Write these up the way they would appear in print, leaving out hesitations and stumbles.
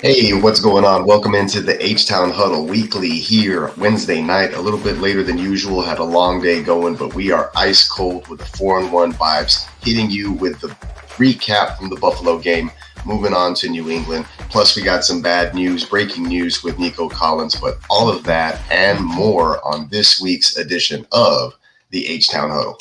Hey, what's going on? Welcome into the H Town Huddle weekly here Wednesday night. A little bit later than usual. Had a long day going, but we are ice cold with the 4-1 vibes, hitting you with the recap from the Buffalo game. Moving on to New England. Plus, we got some bad news, breaking news with Nico Collins, but all of that and more on this week's edition of the H Town Huddle.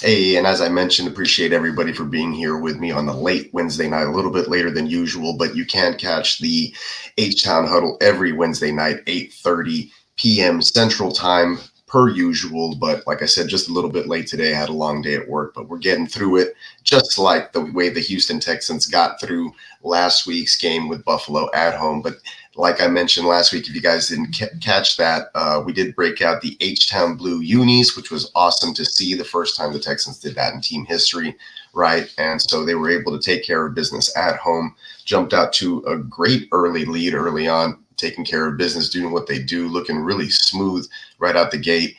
Hey, and as I mentioned, appreciate everybody for being here with me on the late Wednesday night, a little bit later than usual, but you can catch the H Town Huddle every Wednesday night, 8:30 p.m. Central Time per usual. But like I said, just a little bit late today. I had a long day at work, but we're getting through it, just like the way the Houston Texans got through last week's game with Buffalo at home. But like I mentioned last week, if you guys didn't catch that, we did break out the H-Town Blue unis, which was awesome to see. The first time the Texans did that in team history, right? And so they were able to take care of business at home, jumped out to a great early lead early on, taking care of business, doing what they do, looking really smooth right out the gate.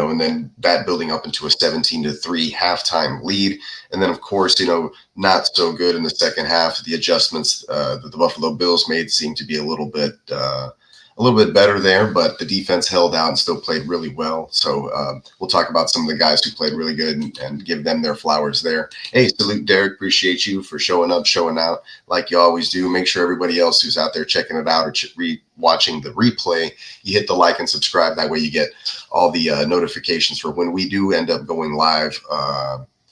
And then that building up into a 17-3 halftime lead. And then, of course, not so good in the second half. The adjustments that the Buffalo Bills made seemed to be a little bit better there, but the defense held out and still played really well. So we'll talk about some of the guys who played really good and give them their flowers there. Hey, salute Derek. Appreciate you for showing up, showing out like you always do. Make sure everybody else who's out there checking it out or watching the replay, you hit the like and subscribe. That way you get all the notifications for when we do end up going live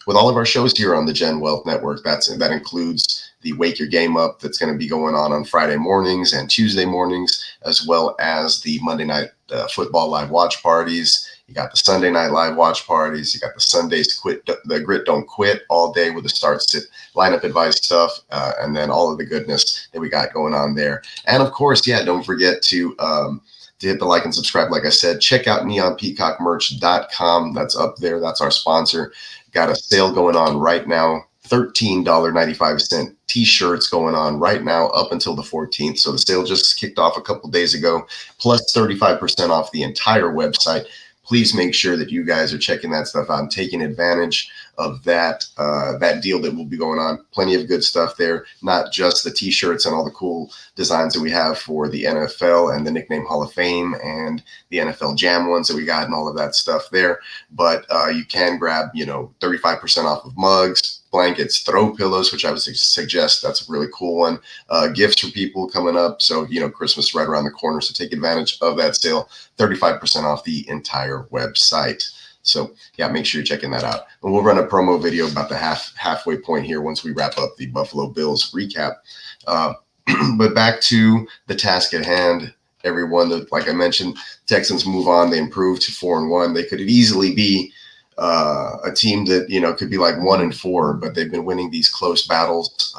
with all of our shows here on the Gen Wealth Network. That includes the Wake Your Game Up that's going to be going on Friday mornings and Tuesday mornings, as well as the Monday night football live watch parties. You got the Sunday night live watch parties. You got the Sundays the Grit Don't Quit all day with the start sit lineup advice stuff, and then all of the goodness that we got going on there. And of course, don't forget to hit the like and subscribe. Like I said, check out neonpeacockmerch.com. That's up there. That's our sponsor. Got a sale going on right now. $13.95 t-shirts going on right now up until the 14th. So the sale just kicked off a couple days ago, plus 35% off the entire website. Please make sure that you guys are checking that stuff out and taking advantage of that deal that will be going on. Plenty of good stuff there, not just the t-shirts and all the cool designs that we have for the NFL and the Nickname Hall of Fame and the NFL Jam ones that we got and all of that stuff there. But you can grab, 35% off of mugs, blankets, throw pillows, which I would suggest that's a really cool one. Gifts for people coming up. So, Christmas right around the corner. So take advantage of that sale. 35% off the entire website. So make sure you're checking that out. And we'll run a promo video about the halfway point here once we wrap up the Buffalo Bills recap. But back to the task at hand, everyone. Like I mentioned, Texans move on. They improve to 4-1. They could easily be a team that could be like 1-4, but they've been winning these close battles,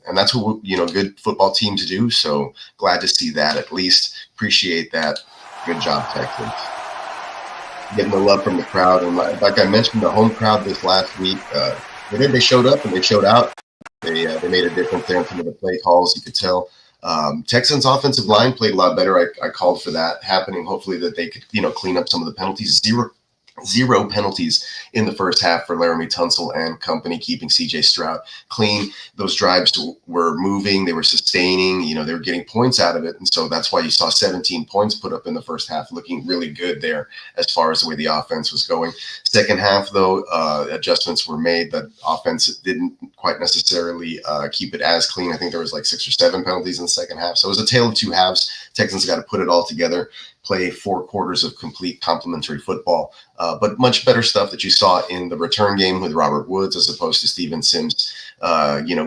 and that's what good football teams do. So glad to see that. At least appreciate that. Good job, Texans. Getting the love from the crowd, and like I mentioned, the home crowd this last week, they showed up and they showed out. They made a difference there in some of the play calls. You could tell. Texans offensive line played a lot better. I called for that happening. Hopefully that they could clean up some of the penalties. Zero penalties in the first half for Laramie Tunsil and company, keeping CJ Stroud clean. Those drives were moving. They were sustaining. They were getting points out of it. And so that's why you saw 17 points put up in the first half, looking really good there as far as the way the offense was going. Second half, though, adjustments were made. The offense didn't quite necessarily keep it as clean. I think there was like 6 or 7 penalties in the second half. So it was a tale of two halves. Texans got to put it all together, play 4 quarters of complete complementary football, but much better stuff that you saw in the return game with Robert Woods as opposed to Steven Sims,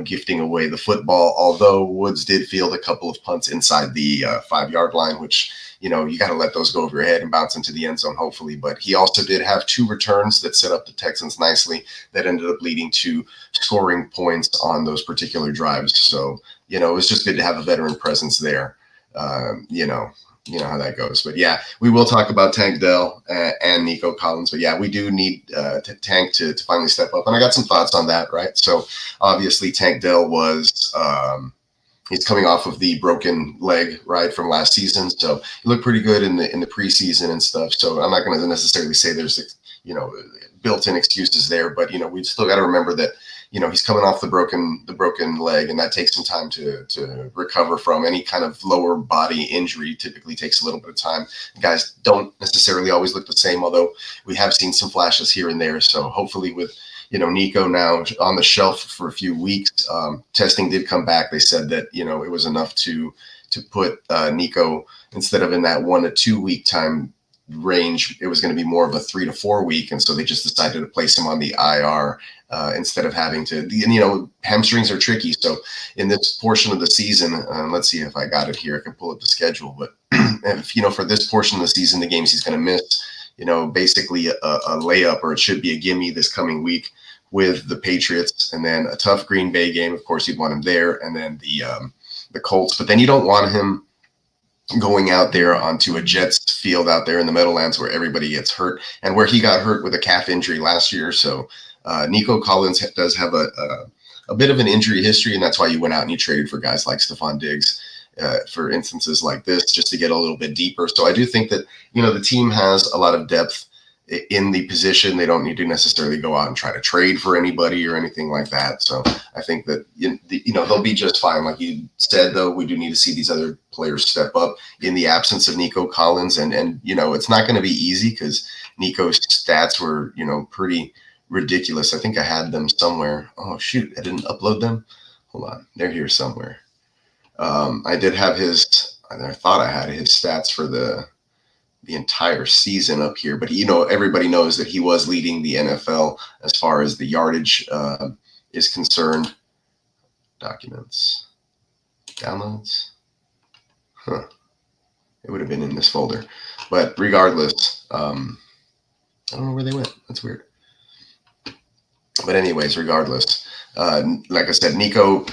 gifting away the football. Although Woods did field a couple of punts inside the 5-yard line, which you got to let those go over your head and bounce into the end zone, hopefully. But he also did have 2 returns that set up the Texans nicely that ended up leading to scoring points on those particular drives. So, it was just good to have a veteran presence there. You know how that goes. But yeah, we will talk about Tank Dell and Nico Collins. But yeah, we do need Tank to finally step up. And I got some thoughts on that, right? So obviously Tank Dell was he's coming off of the broken leg, right, from last season. So he looked pretty good in the preseason and stuff. So I'm not going to necessarily say there's built-in excuses there, but we still got to remember that he's coming off the broken leg, and that takes some time to recover from. Any kind of lower body injury typically takes a little bit of time. Guys don't necessarily always look the same, although we have seen some flashes here and there. So hopefully with Nico now on the shelf for a few weeks, testing did come back. They said that it was enough to put Nico, instead of in that 1 to 2 week time range, it was going to be more of a 3 to 4 week, and so they just decided to place him on the IR instead of having to. Hamstrings are tricky, so in this portion of the season, let's see if I got it here. I can pull up the schedule, but if, for this portion of the season, the games he's going to miss, basically a layup, or it should be a gimme this coming week with the Patriots, and then a tough Green Bay game. Of course, you'd want him there, and then the Colts, but then you don't want him going out there onto a Jets field out there in the Meadowlands where everybody gets hurt, and where he got hurt with a calf injury last year. So Nico Collins does have a bit of an injury history, and that's why you went out and you traded for guys like Stephon Diggs for instances like this, just to get a little bit deeper. So I do think that, the team has a lot of depth in the position. They don't need to necessarily go out and try to trade for anybody or anything like that. So I think that, they'll be just fine. Like you said, though, we do need to see these other players step up in the absence of Nico Collins. And it's not going to be easy because Nico's stats were, pretty ridiculous. I think I had them somewhere. Oh, shoot. I didn't upload them. Hold on. They're here somewhere. I did have I thought I had his stats for the entire season up here, but everybody knows that he was leading the NFL as far as the yardage is concerned. Documents, downloads. It would have been in this folder, but regardless, I don't know where they went. That's weird. But anyways, regardless, like I said, Nico,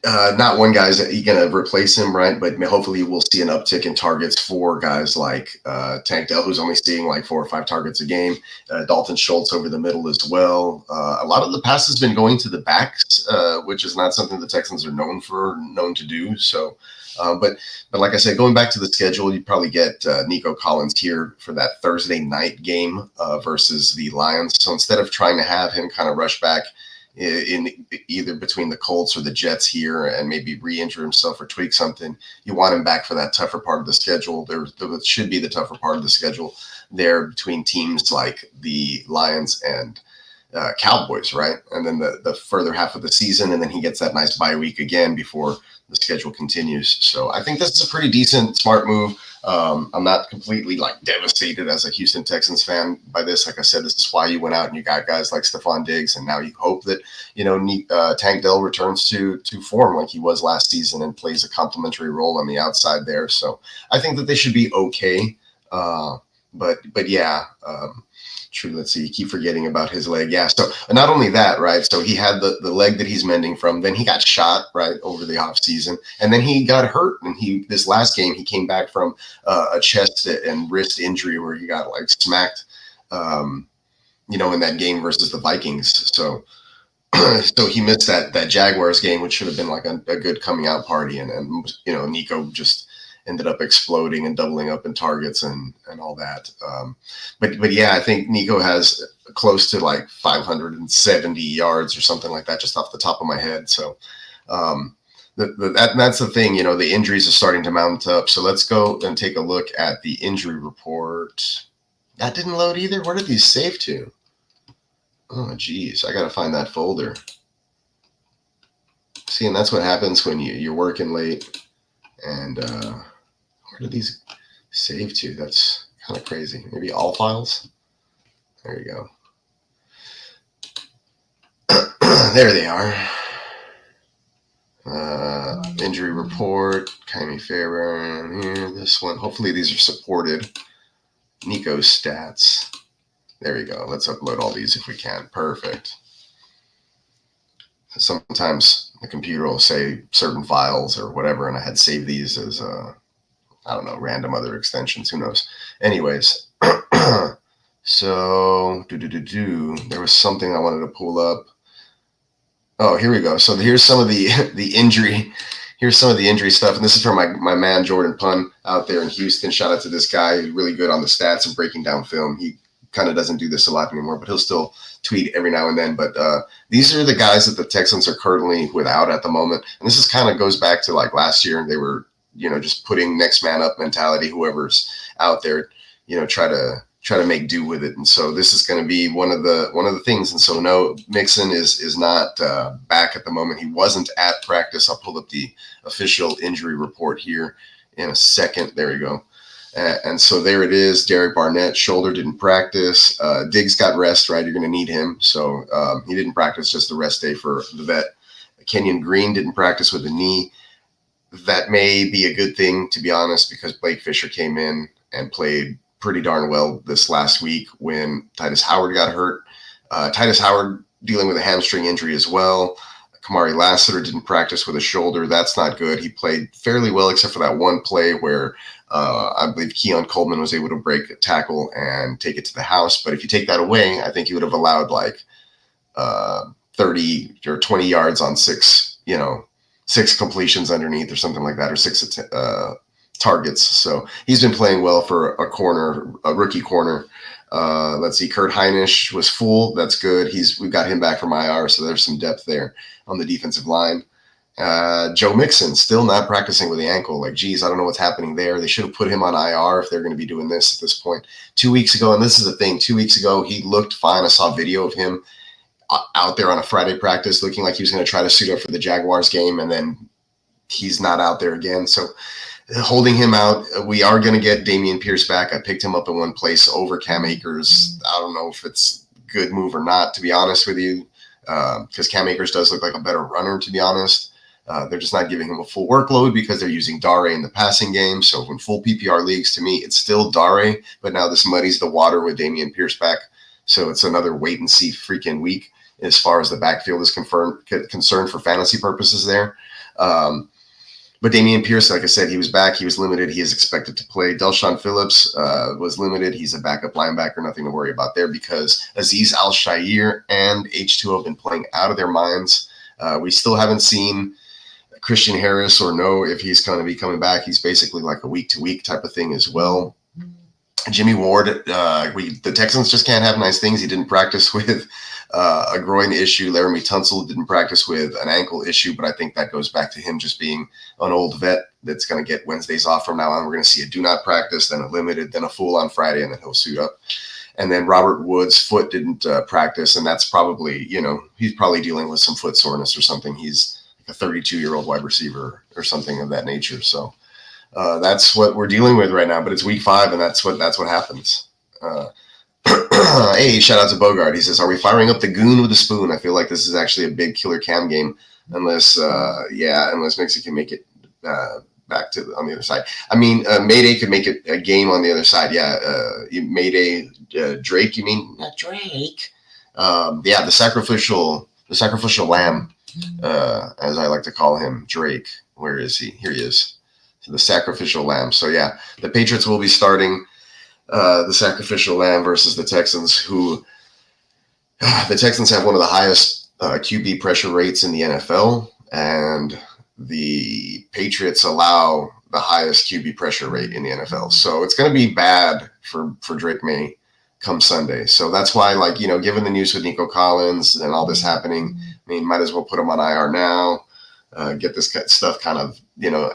not one guy's going to replace him, right? But hopefully we'll see an uptick in targets for guys like Tank Dell, who's only seeing like 4 or 5 targets a game. Dalton Schultz over the middle as well. A lot of the pass has been going to the backs, which is not something the Texans are known to do. So, but like I said, going back to the schedule, you'd probably get Nico Collins here for that Thursday night game versus the Lions. So instead of trying to have him kind of rush back in either between the Colts or the Jets here and maybe re-injure himself or tweak something, you want him back for that tougher part of the schedule. There should be the tougher part of the schedule there between teams like the Lions and Cowboys, right? And then the further half of the season, and then he gets that nice bye week again before the schedule continues. So I think this is a pretty decent, smart move. I'm not completely devastated as a Houston Texans fan by this. Like I said, this is why you went out and you got guys like Stephon Diggs, and now you hope that Tank Dell returns to form like he was last season and plays a complementary role on the outside there. So I think that they should be okay. But yeah. True. Let's see. You keep forgetting about his leg. Yeah. So not only that, right? So he had the leg that he's mending from. Then he got shot right over the off season, and then he got hurt. And this last game he came back from a chest and wrist injury where he got smacked, in that game versus the Vikings. So so he missed that Jaguars game, which should have been a good coming out party. And Nico just ended up exploding and doubling up in targets and all that. But yeah, I think Nico has close to 570 yards or something like that, just off the top of my head. So that's the thing, the injuries are starting to mount up. So let's go and take a look at the injury report. That didn't load either. Where did these save to? Oh, geez. I got to find that folder. See, and that's what happens when you're working late. And where did these save to? That's kind of crazy. Maybe all files? There you go. There they are. Injury report. Kyrie Fairbairn here. This one. Hopefully these are supported. Nico stats. There you go. Let's upload all these if we can. Perfect. Sometimes the computer will say certain files or whatever, and I had saved these as I don't know, random other extensions. Who knows? Anyways, so there was something I wanted to pull up. Oh, here we go. So here's some of the injury. Here's some of the injury stuff, and this is from my man Jordan Pun out there in Houston. Shout out to this guy. He's really good on the stats and breaking down film. He kind of doesn't do this a lot anymore, but he'll still tweet every now and then. But these are the guys that the Texans are currently without at the moment, and this is kind of goes back to like last year. They were, just putting next man up mentality. Whoever's out there, try to make do with it. And so this is going to be one of the things. And so no, Mixon is not back at the moment. He wasn't at practice. I'll pull up the official injury report here in a second. There we go. And so there it is. Derek Barnett, shoulder, didn't practice. Diggs got rest, right? You're going to need him. So he didn't practice, just the rest day for the vet. Kenyon Green didn't practice with a knee. That may be a good thing, to be honest, because Blake Fisher came in and played pretty darn well this last week when Titus Howard got hurt. Titus Howard dealing with a hamstring injury as well. Kamari Lassiter didn't practice with a shoulder. That's not good. He played fairly well except for that one play where I believe Keon Coleman was able to break a tackle and take it to the house. But if you take that away, I think he would have allowed like 30 or 20 yards on six completions underneath or something like that, or six targets. So he's been playing well for a rookie corner. Let's see, Kurt Heinisch was full. That's good. We've got him back from IR, so there's some depth there on the defensive line. Joe Mixon still not practicing with the ankle. Like, geez, I don't know what's happening there. They should have put him on IR if they're going to be doing this at this point. 2 weeks ago, and this is the thing, 2 weeks ago, he looked fine. I saw video of him out there on a Friday practice looking like he was going to try to suit up for the Jaguars game, and then he's not out there again. So holding him out, we are going to get Dameon Pierce back. I picked him up in one place over Cam Akers. I don't know if it's a good move or not, to be honest with you, because Cam Akers does look like a better runner, to be honest. They're just not giving him a full workload because they're using Dare in the passing game. So in full PPR leagues, to me, it's still Dare, but now this muddies the water with Dameon Pierce back. So it's another wait and see freaking week as far as the backfield is concerned for fantasy purposes there. But Dameon Pierce, like I said, he was back. He was limited. He is expected to play. Delshon Phillips was limited. He's a backup linebacker. Nothing to worry about there because Azeez Al-Shaair and H2 have been playing out of their minds. We still haven't seen Christian Harris or know if he's going to be coming back. He's basically like a week-to-week type of thing as well. Jimmy Ward, the Texans just can't have nice things. He didn't practice with a groin issue. Laramie Tunsil didn't practice with an ankle issue, but I think that goes back to him just being an old vet that's going to get Wednesdays off from now on. We're going to see a do not practice, then a limited, then a full on Friday, and then he'll suit up. And then Robert Woods' foot didn't practice, and that's probably, he's probably dealing with some foot soreness or something. He's like a 32-year-old wide receiver or something of that nature. So that's what we're dealing with right now, but it's week 5, and that's what happens. Hey, shout out to Bogart. He says, are we firing up the goon with a spoon? I feel like this is actually a big killer Cam game unless Mixon can make it back to on the other side. I mean, Mayday could make it a game on the other side. Yeah, Mayday, Drake, you mean? Not Drake. The sacrificial lamb, as I like to call him, Drake. Where is he? Here he is. So the sacrificial lamb. So, yeah, the Patriots will be starting the sacrificial lamb versus the Texans, who the Texans have one of the highest QB pressure rates in the NFL, and the Patriots allow the highest QB pressure rate in the NFL. So it's going to be bad for Drake May come Sunday. So that's why, given the news with Nico Collins and all this happening, I mean, might as well put him on IR now, get this stuff kind of,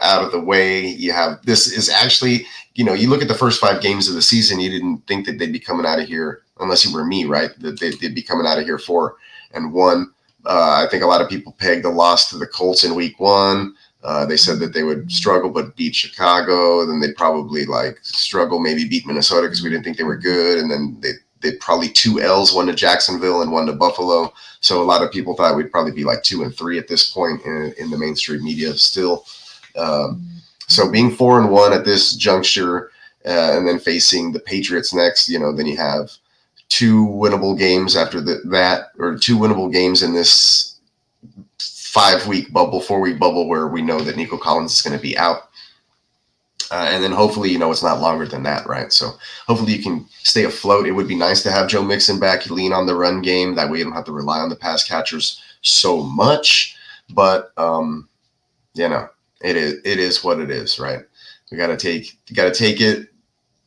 out of the way. You have, this is actually, you look at the first 5 games of the season, you didn't think that they'd be coming out of here, unless you were me, right? That they'd be coming out of here 4-1. I think a lot of people pegged the loss to the Colts in week 1. They said that they would struggle but beat Chicago. Then they'd probably struggle, maybe beat Minnesota because we didn't think they were good. And then they probably 2 L's, one to Jacksonville and one to Buffalo. So a lot of people thought we'd probably be like 2-3 at this point in the mainstream media still. So being 4-1 at this juncture, and then facing the Patriots next, then you have 2 winnable games after that, or 2 winnable games in this 4-week bubble where we know that Nico Collins is going to be out. And then hopefully, it's not longer than that, right? So hopefully you can stay afloat. It would be nice to have Joe Mixon back, lean on the run game. That way you don't have to rely on the pass catchers so much. But, it is what it is, right? You got to take it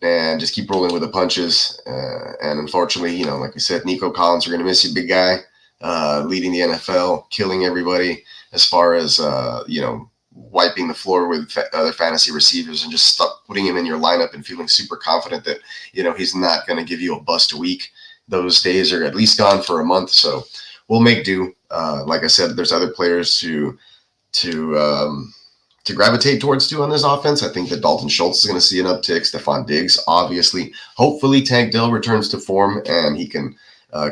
and just keep rolling with the punches. And unfortunately, like we said, Nico Collins, we're going to miss you, big guy, leading the NFL, killing everybody as far as, wiping the floor with other fantasy receivers and just putting him in your lineup and feeling super confident that, he's not going to give you a bust a week. Those days are at least gone for a month. So we'll make do. Like I said, there's other players to gravitate towards too on this offense. I think that Dalton Schultz is going to see an uptick. Stephon Diggs, obviously. Hopefully Tank Dell returns to form and he can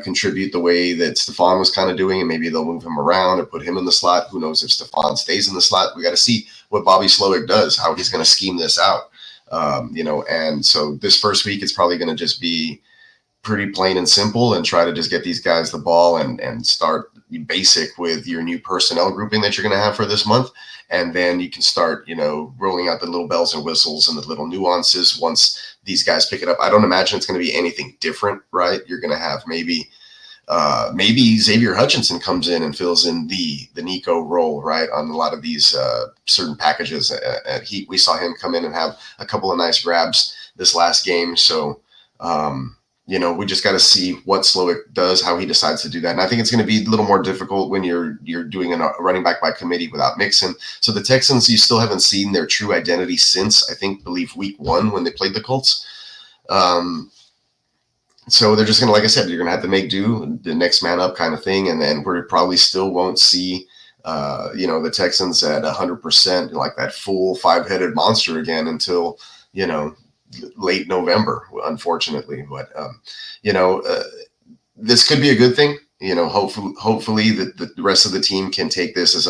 contribute the way that Stephon was kind of doing, and maybe they'll move him around or put him in the slot. Who knows if Stephon stays in the slot? We got to see what Bobby Slowick does, how he's going to scheme this out. And so this first week, it's probably going to just be pretty plain and simple and try to just get these guys the ball and start basic with your new personnel grouping that you're going to have for this month. And then you can start, rolling out the little bells and whistles and the little nuances once these guys pick it up. I don't imagine it's going to be anything different, right? You're going to have maybe Xavier Hutchinson comes in and fills in the Nico role, right, on a lot of these certain packages at Heat. We saw him come in and have a couple of nice grabs this last game. So, we just got to see what Slowick does, how he decides to do that. And I think it's going to be a little more difficult when you're doing a running back by committee without Mixon. So the Texans, you still haven't seen their true identity since, believe week 1 when they played the Colts. So they're just going to, like I said, you're going to have to make do, the next man up kind of thing. And then we probably still won't see, the Texans at 100%, like that full 5-headed monster again until, late November, unfortunately. But, this could be a good thing. Hopefully the rest of the team can take this as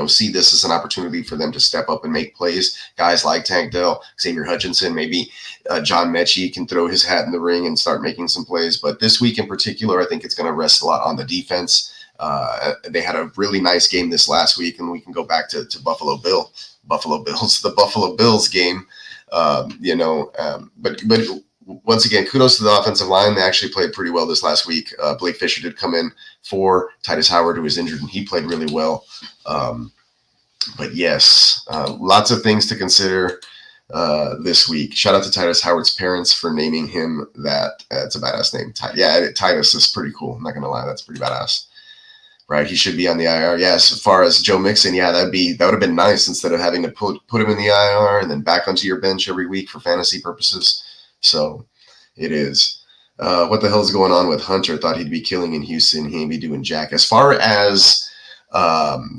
see this as an opportunity for them to step up and make plays. Guys like Tank Dell, Xavier Hutchinson, maybe John Mechie can throw his hat in the ring and start making some plays. But this week in particular, I think it's going to rest a lot on the defense. They had a really nice game this last week, and we can go back to the Buffalo Bills game. But once again, kudos to the offensive line. They actually played pretty well this last week. Blake Fisher did come in for Titus Howard, who was injured, and he played really well. But yes, lots of things to consider this week. Shout out to Titus Howard's parents for naming him that. It's a badass name. Titus is pretty cool. I'm not going to lie. That's pretty badass. Right, he should be on the IR. Yes, as far as Joe Mixon, that would have been nice instead of having to put him in the IR and then back onto your bench every week for fantasy purposes. So it is. What the hell is going on with Hunter? Thought he'd be killing in Houston. He ain't be doing jack. As far as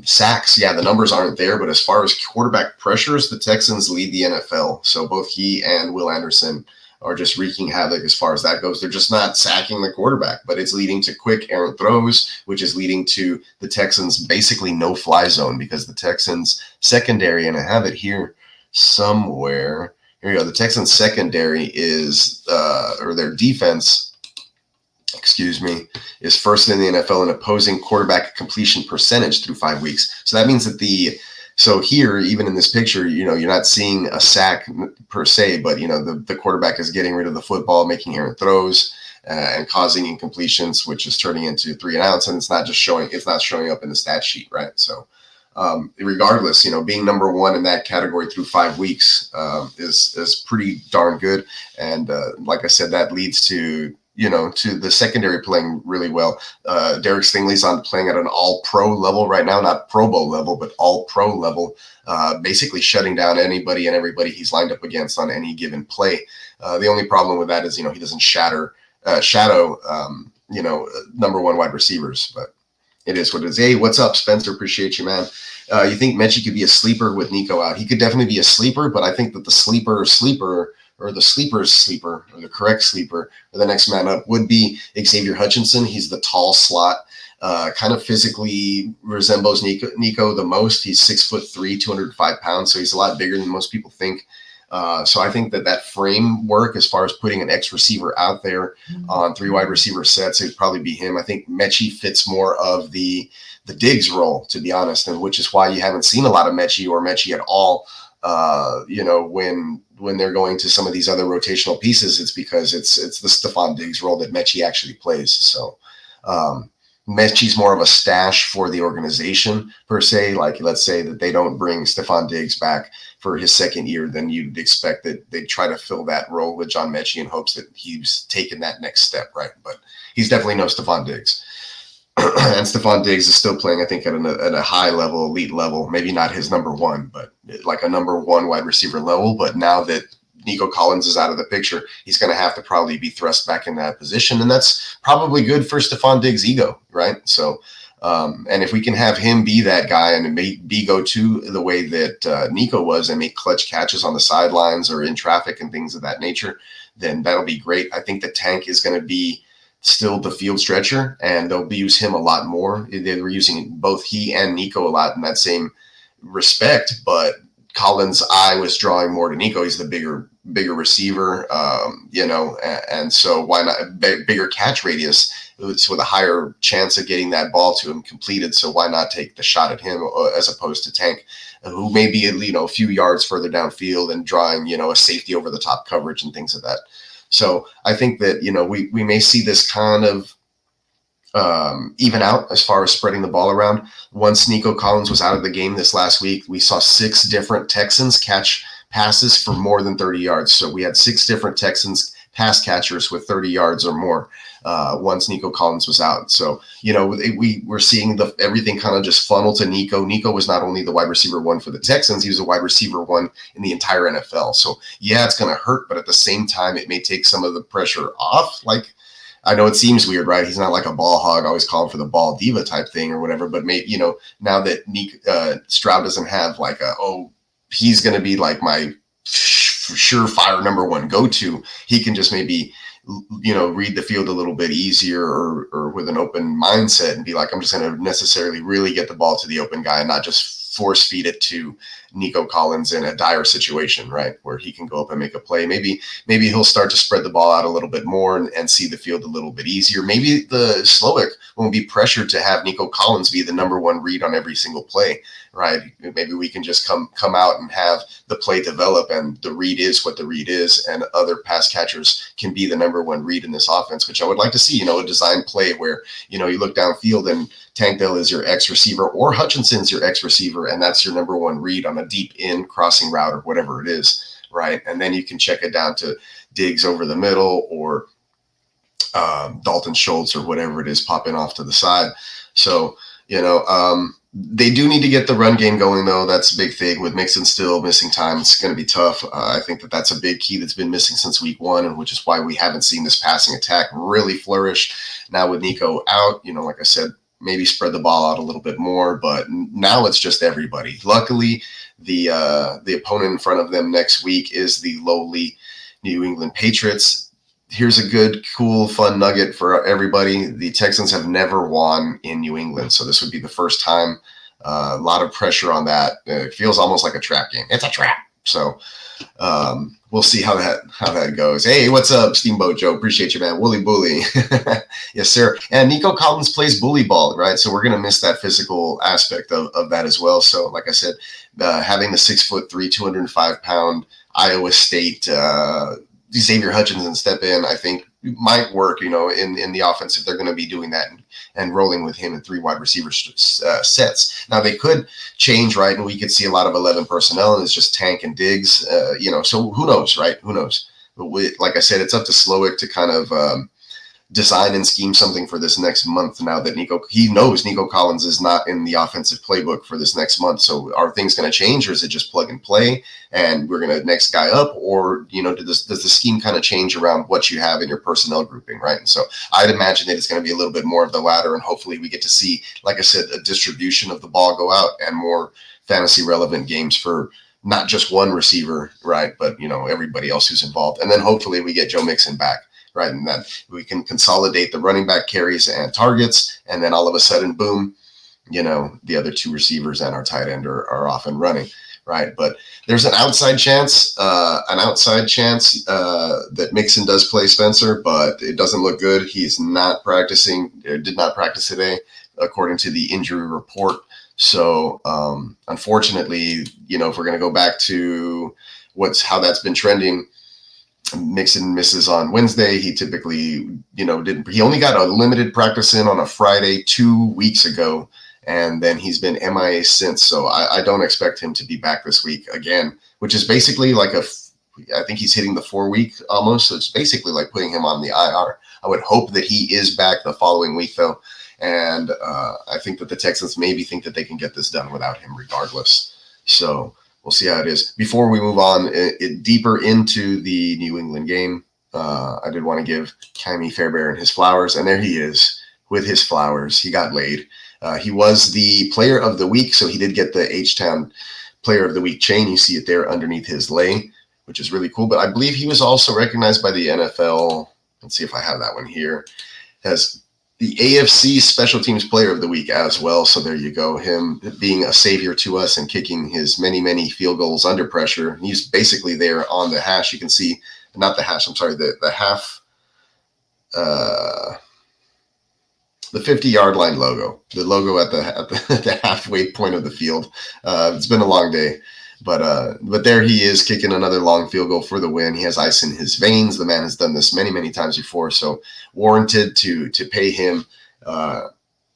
sacks, the numbers aren't there. But as far as quarterback pressures, the Texans lead the NFL. So both he and Will Anderson are just wreaking havoc as far as that goes. They're just not sacking the quarterback, but it's leading to quick errant throws, which is leading to the Texans basically no-fly zone because the Texans secondary, and I have it here somewhere. Here we go. The Texans secondary is, or their defense, is first in the NFL in opposing quarterback completion percentage through 5 weeks. So that means that so here, even in this picture, you're not seeing a sack per se, but, the quarterback is getting rid of the football, making errant throws and causing incompletions, which is turning into 3 and outs. And it's not showing up in the stat sheet, right? So regardless, being number 1 in that category through 5 weeks is pretty darn good. And like I said, that leads to the secondary playing really well. Derek Stingley's playing at an all-pro level right now, not Pro Bowl level, but all-pro level, basically shutting down anybody and everybody he's lined up against on any given play. The only problem with that is, he doesn't shadow, number 1 wide receivers, but it is what it is. Hey, what's up, Spencer? Appreciate you, man. You think Mechie could be a sleeper with Nico out? He could definitely be a sleeper, but I think that the sleeper or the sleeper's sleeper, or the correct sleeper, or the next man up would be Xavier Hutchinson. He's the tall slot, kind of physically resembles Nico the most. He's 6'3", 205 pounds, so he's a lot bigger than most people think. So I think that framework, as far as putting an X receiver out there on 3 wide receiver sets, it'd probably be him. I think Mechie fits more of the Diggs role, to be honest, and which is why you haven't seen a lot of Mechie or Mechie at all. When they're going to some of these other rotational pieces, it's because it's the Stephon Diggs role that Mechie actually plays. So Mechie's more of a stash for the organization per se. Like, let's say that they don't bring Stephon Diggs back for his second year, then you'd expect that they'd try to fill that role with John Mechie in hopes that he's taken that next step, right? But he's definitely no Stephon Diggs. And Stephon Diggs is still playing, I think, at a high level, elite level. Maybe not his number one, but like a number one wide receiver level. But now that Nico Collins is out of the picture, he's going to have to probably be thrust back in that position. And that's probably good for Stephon Diggs' ego, right? So, and if we can have him be that guy and be go-to the way that Nico was and make clutch catches on the sidelines or in traffic and things of that nature, then that'll be great. I think the Tank is going to be still the field stretcher, and they'll use him a lot more. They were using both he and Nico a lot in that same respect, but Collins' eye was drawing more to Nico. He's the bigger receiver, and so why not bigger catch radius? It's with a higher chance of getting that ball to him completed. So why not take the shot at him as opposed to Tank, who may be a few yards further downfield and drawing a safety over the top coverage and things of that. So I think that we may see this kind of even out as far as spreading the ball around. Once Nico Collins was out of the game this last week, we saw 6 different Texans catch passes for more than 30 yards. So we had 6 different Texans pass catchers with 30 yards or more once Nico Collins was out. So, we're seeing everything kind of just funnel to Nico. Nico was not only the wide receiver 1 for the Texans, he was a wide receiver 1 in the entire NFL. So yeah, it's going to hurt, but at the same time, it may take some of the pressure off. Like, I know it seems weird, right? He's not like a ball hog, always calling for the ball diva type thing or whatever, but maybe, now that Stroud doesn't have like he's going to be like my surefire number 1 go-to, he can just maybe read the field a little bit easier or with an open mindset and be like, I'm just going to necessarily really get the ball to the open guy and not just force feed it to Nico Collins in a dire situation, right, where he can go up and make a play. Maybe he'll start to spread the ball out a little bit more and see the field a little bit easier. Maybe the Slowick won't be pressured to have Nico Collins be the number 1 read on every single play, right? Maybe we can just come out and have the play develop, and the read is what the read is, and other pass catchers can be the number 1 read in this offense, which I would like to see, a design play where, you look downfield and Tank Dell is your X receiver or Hutchinson's your X receiver, and that's your number 1 read on a deep in crossing route or whatever it is, right? And then you can check it down to Diggs over the middle or Dalton Schultz or whatever it is popping off to the side. So, they do need to get the run game going, though. That's a big thing. With Mixon still missing time, it's going to be tough. I think that's a big key that's been missing since week 1, and which is why we haven't seen this passing attack really flourish. Now with Nico out, like I said, maybe spread the ball out a little bit more, but now it's just everybody. Luckily, the opponent in front of them next week is the lowly New England Patriots. Here's a good, cool, fun nugget for everybody. The Texans have never won in New England, so this would be the first time. A lot of pressure on that. It feels almost like a trap game. It's a trap. So we'll see how that goes. Hey, what's up, Steamboat Joe? Appreciate you, man. Woolly bully. Yes, sir. And Nico Collins plays bully ball, right? So we're going to miss that physical aspect of that as well. So like I said, having the 6'3", 205-pound Iowa State Xavier Hutchinson step in, I think might work, in the offense if they're going to be doing that and rolling with him in 3 wide receiver sets. Now they could change, right? And we could see a lot of 11 personnel and it's just Tank and Diggs, so who knows, right? Who knows? But like I said, it's up to Slowick to kind of design and scheme something for this next month. Now that he knows Nico Collins is not in the offensive playbook for this next month. So are things going to change, or is it just plug and play and we're going to next guy up? Or, does the scheme kind of change around what you have in your personnel grouping, right? And so I'd imagine that it's going to be a little bit more of the latter, and hopefully we get to see, like I said, a distribution of the ball go out and more fantasy relevant games for not just one receiver, right? But, everybody else who's involved. And then hopefully we get Joe Mixon back, right? And that we can consolidate the running back carries and targets. And then all of a sudden, boom, the other two receivers and our tight end are off and running, right? But there's an outside chance that Mixon does play Spencer, but it doesn't look good. He's not practicing, did not practice today, according to the injury report. So unfortunately, if we're going to go back to how that's been trending, Mixon misses on Wednesday. He typically, he only got a limited practice in on a Friday 2 weeks ago, and then he's been MIA since. So I don't expect him to be back this week again, which is basically like I think he's hitting the 4-week almost. So it's basically like putting him on the IR. I would hope that he is back the following week, though. And I think that the Texans maybe think that they can get this done without him regardless. So we'll see how it is. Before we move on deeper into the New England game, I did want to give Kymie Fairbairn his flowers. And there he is with his flowers. He got laid. He was the player of the week, so he did get the H Town player of the week chain. You see it there underneath his lei, which is really cool. But I believe he was also recognized by the NFL. Let's see if I have that one here. As the AFC Special Teams Player of the Week as well. So there you go. Him being a savior to us and kicking his many, many field goals under pressure. He's basically there on the hash. You can see, not the hash, I'm sorry, the half, the 50-yard line logo. The logo at the halfway point of the field. It's been a long day. But there he is kicking another long field goal for the win. He has ice in his veins. The man has done this many, many times before. So warranted to pay him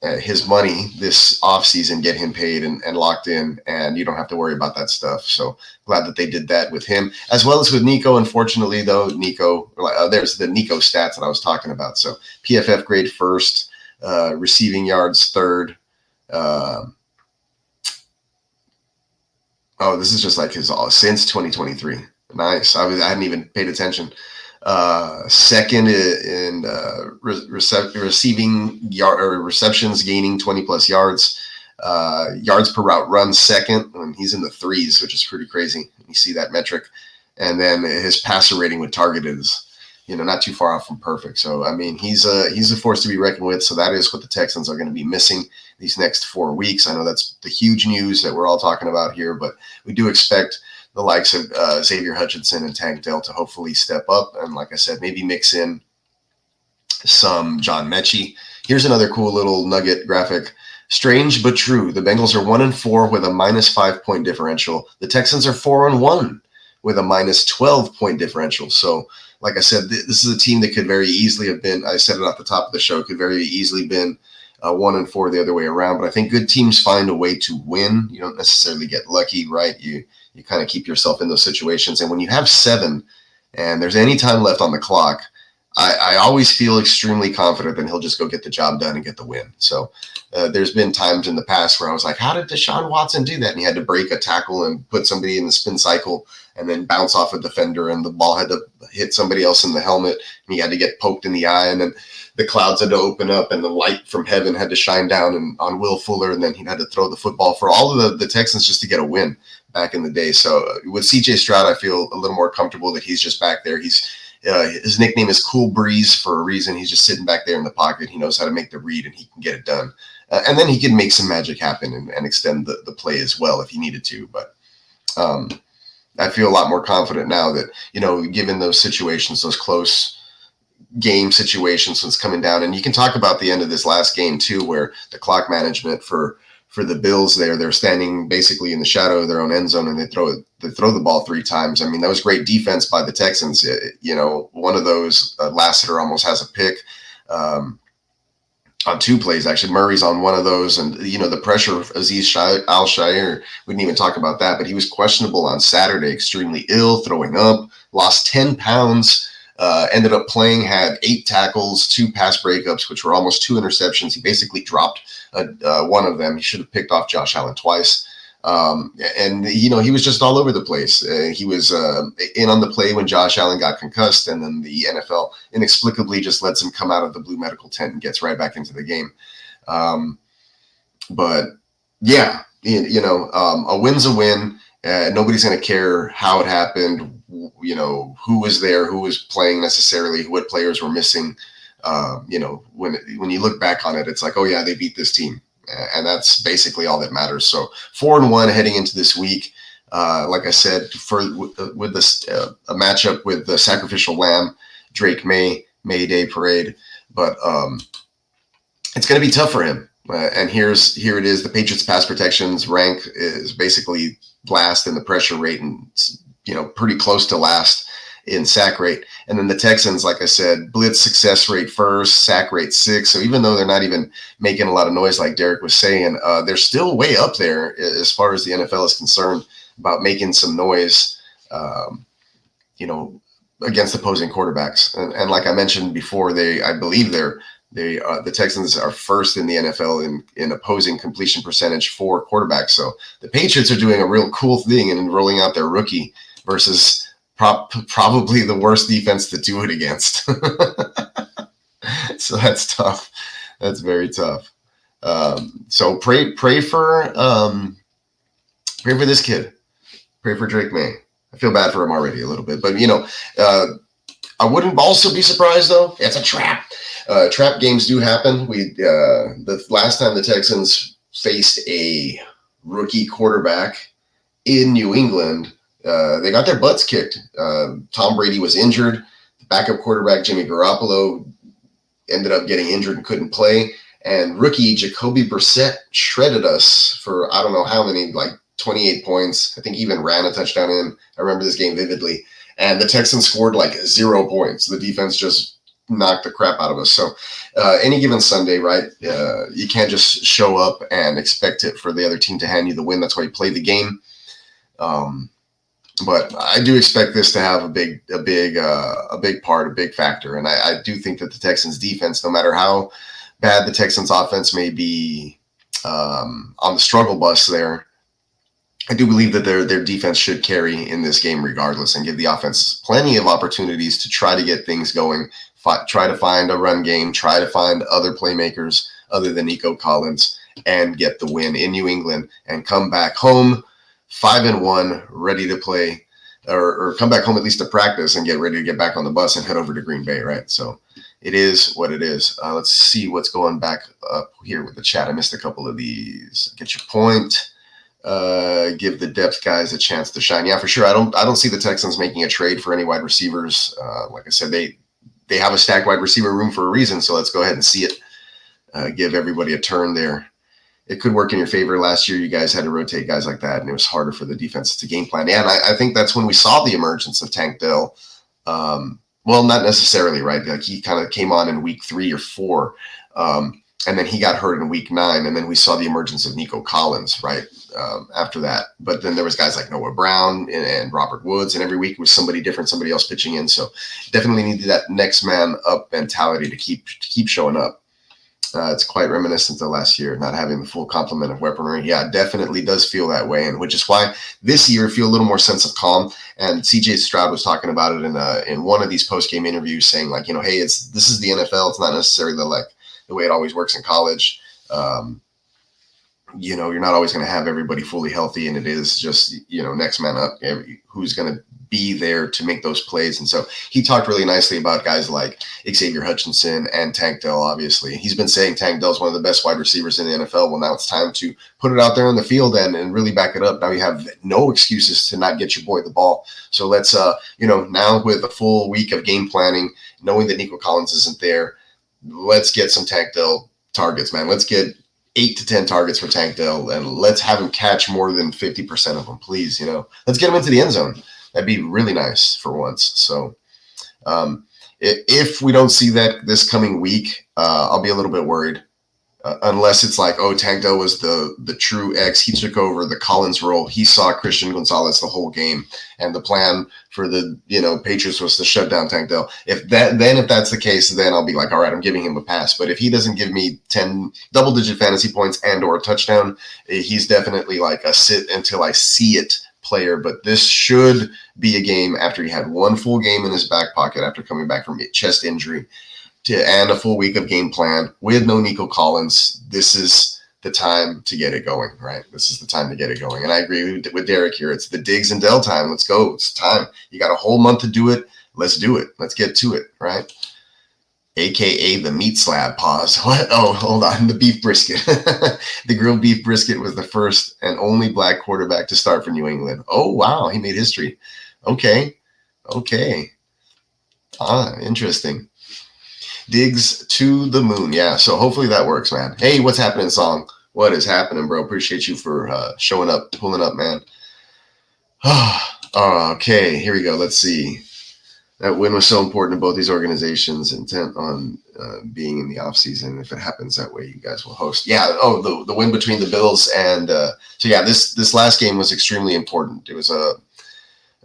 his money this offseason, get him paid and locked in, and you don't have to worry about that stuff. So glad that they did that with him, as well as with Nico. Unfortunately, though, there's the Nico stats that I was talking about. So PFF grade first, receiving yards third. Oh, this is just like his since 2023. Nice. I hadn't even paid attention. Second in receiving yard or receptions, gaining 20 plus yards. Yards per route run second, and he's in the threes, which is pretty crazy. You see that metric. And then his passer rating with targeted is, not too far off from perfect. So, I mean, he's a force to be reckoned with. So that is what the Texans are going to be missing these next 4 weeks. I know that's the huge news that we're all talking about here, but we do expect the likes of Xavier Hutchinson and Tank Dell to hopefully step up. And like I said, maybe mix in some John Mechie. Here's another cool little nugget graphic. Strange but true. The Bengals are 1-4 with a -5 point differential. The Texans are 4-1 with a -12 point differential. So, like I said, this is a team that could very easily have been, I said it at the top of the show, could very easily been 1-4 the other way around. But I think good teams find a way to win. You don't necessarily get lucky, right? You kind of keep yourself in those situations. And when you have 7 and there's any time left on the clock, I always feel extremely confident that he'll just go get the job done and get the win. So there's been times in the past where I was like, how did Deshaun Watson do that? And he had to break a tackle and put somebody in the spin cycle and then bounce off a defender, and the ball had to hit somebody else in the helmet, and he had to get poked in the eye, and then the clouds had to open up and the light from heaven had to shine down on Will Fuller, and then he had to throw the football for all of the Texans just to get a win back in the day. So with CJ Stroud, I feel a little more comfortable that he's just back there. His nickname is Cool Breeze for a reason. He's just sitting back there in the pocket. He knows how to make the read, and he can get it done. And then he can make some magic happen and extend the play as well if he needed to. But I feel a lot more confident now that, given those situations, those close game situations when it's coming down. And you can talk about the end of this last game, too, where the clock management for the Bills they're standing basically in the shadow of their own end zone, and they throw the ball 3 times. I mean, that was great defense by the Texans. One of those, Lassiter almost has a pick on 2 plays, actually. Murray's on one of those, and, the pressure of Aziz Al-Shaair, we didn't even talk about that, but he was questionable on Saturday, extremely ill, throwing up, lost 10 pounds, ended up playing, had 8 tackles, 2 pass breakups, which were almost 2 interceptions. He basically dropped one of them. He should have picked off Josh Allen twice. And he was just all over the place. He was in on the play when Josh Allen got concussed, and then the NFL inexplicably just lets him come out of the blue medical tent and gets right back into the game. But yeah, a win's a win. Nobody's going to care how it happened, who was there, who was playing necessarily, what players were missing. When you look back on it, it's like, oh yeah, they beat this team, and that's basically all that matters. So 4-1 heading into this week. Like I said, with this a matchup with the Sacrificial Lamb, Drake May Day Parade, but it's going to be tough for him. And here it is. The Patriots' pass protections rank is basically last in the pressure rate, and pretty close to last in sack rate. And then the Texans, like I said, blitz success rate first, sack rate 6. So even though they're not even making a lot of noise, like Derek was saying, they're still way up there as far as the NFL is concerned about making some noise, against opposing quarterbacks. And like I mentioned before, I believe the Texans are first in the NFL in opposing completion percentage for quarterbacks. So the Patriots are doing a real cool thing and rolling out their rookie versus probably the worst defense to do it against. So that's tough. That's very tough. So pray for this kid. Pray for Drake May. I feel bad for him already a little bit, but I wouldn't also be surprised though. It's a trap. Trap games do happen. The last time the Texans faced a rookie quarterback in New England, they got their butts kicked. Tom Brady was injured. The backup quarterback, Jimmy Garoppolo, ended up getting injured and couldn't play. And rookie Jacoby Brissett shredded us for I don't know how many, like 28 points. I think he even ran a touchdown in. I remember this game vividly. And the Texans scored like 0 points. The defense just knocked the crap out of us. So any given Sunday, right, you can't just show up and expect it for the other team to hand you the win. That's why you play the game. But I do expect this to have a big part, a big factor. And I do think that the Texans defense, no matter how bad the Texans offense may be on the struggle bus there, I do believe that their defense should carry in this game regardless and give the offense plenty of opportunities to try to get things going, try to find a run game, try to find other playmakers other than Nico Collins, and get the win in New England and come back home 5-1, ready to play, or come back home at least to practice and get ready to get back on the bus and head over to Green Bay, right? So it is what it is. Let's see what's going back up here with the chat. I missed a couple of these. Get your point. Give the depth guys a chance to shine. Yeah, for sure. I don't see the Texans making a trade for any wide receivers. Like I said, they have a stacked wide receiver room for a reason. So let's go ahead and see it. Give everybody a turn there. It could work in your favor. Last year, you guys had to rotate guys like that, and it was harder for the defense to game plan. Yeah, and I think that's when we saw the emergence of Tank Dell. Well, not necessarily, right? Like he kind of came on in week 3 or 4. And then he got hurt in week 9, and then we saw the emergence of Nico Collins, right, after that. But then there was guys like Noah Brown and Robert Woods, and every week was somebody different, somebody else pitching in. So definitely needed that next man up mentality to keep showing up. It's quite reminiscent of last year, not having the full complement of weaponry. Yeah, it definitely does feel that way, and which is why this year I feel a little more sense of calm. And CJ Stroud was talking about it in one of these post-game interviews, saying like, hey, this is the NFL. It's not necessarily the way it always works in college. You're not always going to have everybody fully healthy, and it is just, next man up, who's going to be there to make those plays. And so he talked really nicely about guys like Xavier Hutchinson and Tank Dell. Obviously, he's been saying Tank Dell is one of the best wide receivers in the NFL. Well, now it's time to put it out there on the field and really back it up. Now you have no excuses to not get your boy the ball. So let's, now with a full week of game planning, knowing that Nico Collins isn't there, let's get some Tank Dell targets, man. Let's get 8 to 10 targets for Tank Dell, and let's have him catch more than 50% of them, please. Let's get him into the end zone. That'd be really nice for once. So if we don't see that this coming week, I'll be a little bit worried. Unless it's like, Tank Dell was the true X. He took over the Collins role. He saw Christian Gonzalez the whole game, and the plan for the Patriots was to shut down Tank Dell. If that's the case, then I'll be like, all right, I'm giving him a pass. But if he doesn't give me 10 double-digit fantasy points and or a touchdown, he's definitely like a sit until I see it player. But this should be a game after he had one full game in his back pocket after coming back from a chest injury, and a full week of game plan with no Nico Collins. This is the time to get it going, right? This is the time to get it going. And I agree with Derek here. It's the Diggs and Dell time. Let's go. It's time. You got a whole month to do it. Let's do it. Let's get to it, right? AKA the meat slab. Pause. What? Oh, hold on. The beef brisket. The grilled beef brisket was the first and only black quarterback to start for New England. Oh, wow. He made history. Okay. Interesting. Diggs to the moon. Yeah, so hopefully that works, man. Hey, what's happening, Song? What is happening, bro? Appreciate you for showing up, pulling up, man. Okay, here we go. Let's see. That win was so important to both these organizations, intent on being in the offseason. If it happens that way, you guys will host. Yeah, the win between the Bills and so yeah, this last game was extremely important. It was a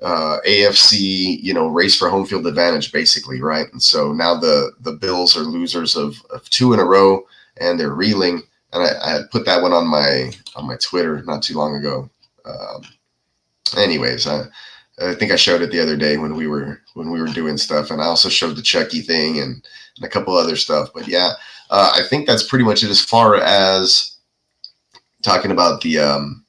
AFC, race for home field advantage, basically, right? And so now the Bills are losers of 2 in a row, and they're reeling. And I had put that one on my Twitter not too long ago. Anyways, I think I showed it the other day when we were doing stuff, and I also showed the Chucky thing and a couple other stuff. But yeah, I think that's pretty much it as far as talking about the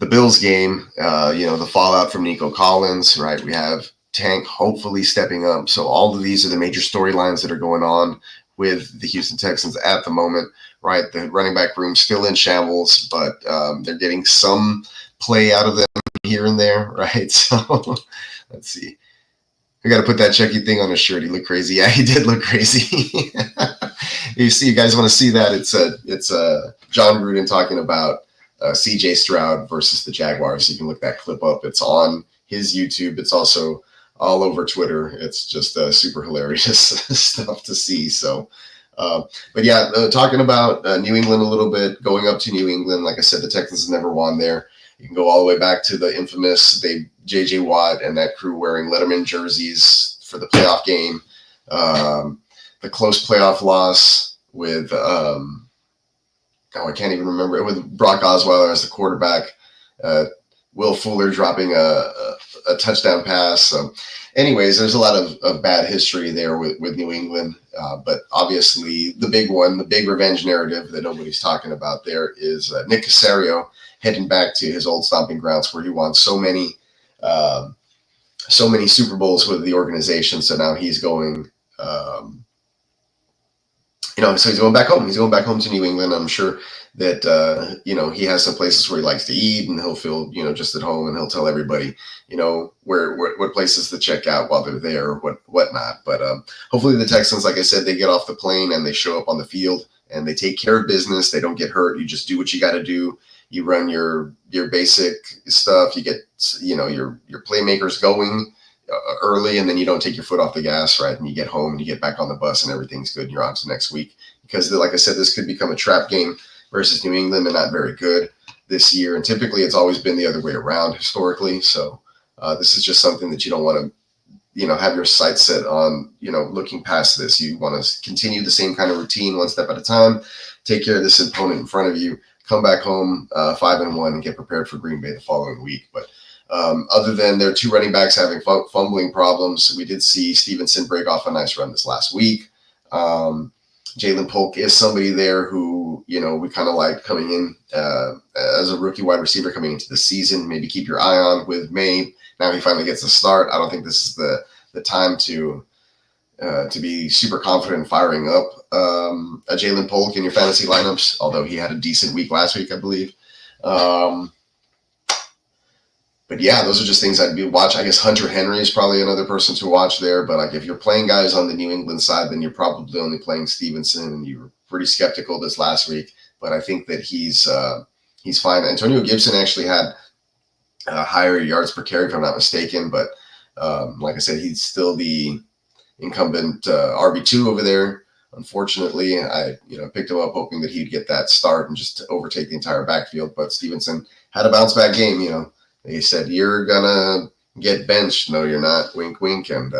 Bills game. The fallout from Nico Collins, right? We have Tank hopefully stepping up. So all of these are the major storylines that are going on with the Houston Texans at the moment, right? The running back room still in shambles, but they're getting some play out of them here and there, right? So let's see. I got to put that Chucky thing on his shirt. He looked crazy. Yeah, he did look crazy. You guys want to see that? It's John Gruden talking about CJ Stroud versus the Jaguars. You can look that clip up. It's on his YouTube. It's also all over Twitter. It's just super hilarious stuff to see. So, but yeah, talking about New England a little bit, going up to New England. Like I said, the Texans never won there. You can go all the way back to the infamous J.J. Watt and that crew wearing Letterman jerseys for the playoff game. The close playoff loss with I can't even remember it, with Brock Osweiler as the quarterback. Will Fuller dropping a touchdown pass. So anyways, there's a lot of bad history there with New England. But obviously the big revenge narrative that nobody's talking about there is Nick Caserio heading back to his old stomping grounds where he won so many Super Bowls with the organization. So now he's going, so he's going back home. He's going back home to New England. I'm sure that, he has some places where he likes to eat, and he'll feel, just at home, and he'll tell everybody, what places to check out while they're there, or whatnot. But hopefully the Texans, like I said, they get off the plane and they show up on the field and they take care of business. They don't get hurt. You just do what you got to do. You run your basic stuff. You get, your playmakers going early, and then you don't take your foot off the gas, right? And you get home and you get back on the bus and everything's good and you're on to next week. Because like I said, this could become a trap game versus New England, and not very good this year. And typically it's always been the other way around historically. So this is just something that you don't want to, have your sights set on, looking past this. You want to continue the same kind of routine, one step at a time, take care of this opponent in front of you, come back home 5-1 and get prepared for Green Bay the following week. But other than their 2 running backs having fumbling problems, we did see Stevenson break off a nice run this last week. Jalen Polk is somebody there who, we kind of like coming in as a rookie wide receiver coming into the season. Maybe keep your eye on with May. Now he finally gets a start. I don't think this is the time to be super confident in firing up a Jalen Polk in your fantasy lineups, although he had a decent week last week, I believe. But yeah, those are just things I'd be watch. I guess Hunter Henry is probably another person to watch there. But like if you're playing guys on the New England side, then you're probably only playing Stevenson, and you were pretty skeptical this last week. But I think that he's fine. Antonio Gibson actually had higher yards per carry, if I'm not mistaken. But like I said, he's still the incumbent RB2 over there. Unfortunately, I picked him up hoping that he'd get that start and just overtake the entire backfield. But Stevenson had a bounce back game. They said, you're going to get benched. No, you're not. Wink, wink. And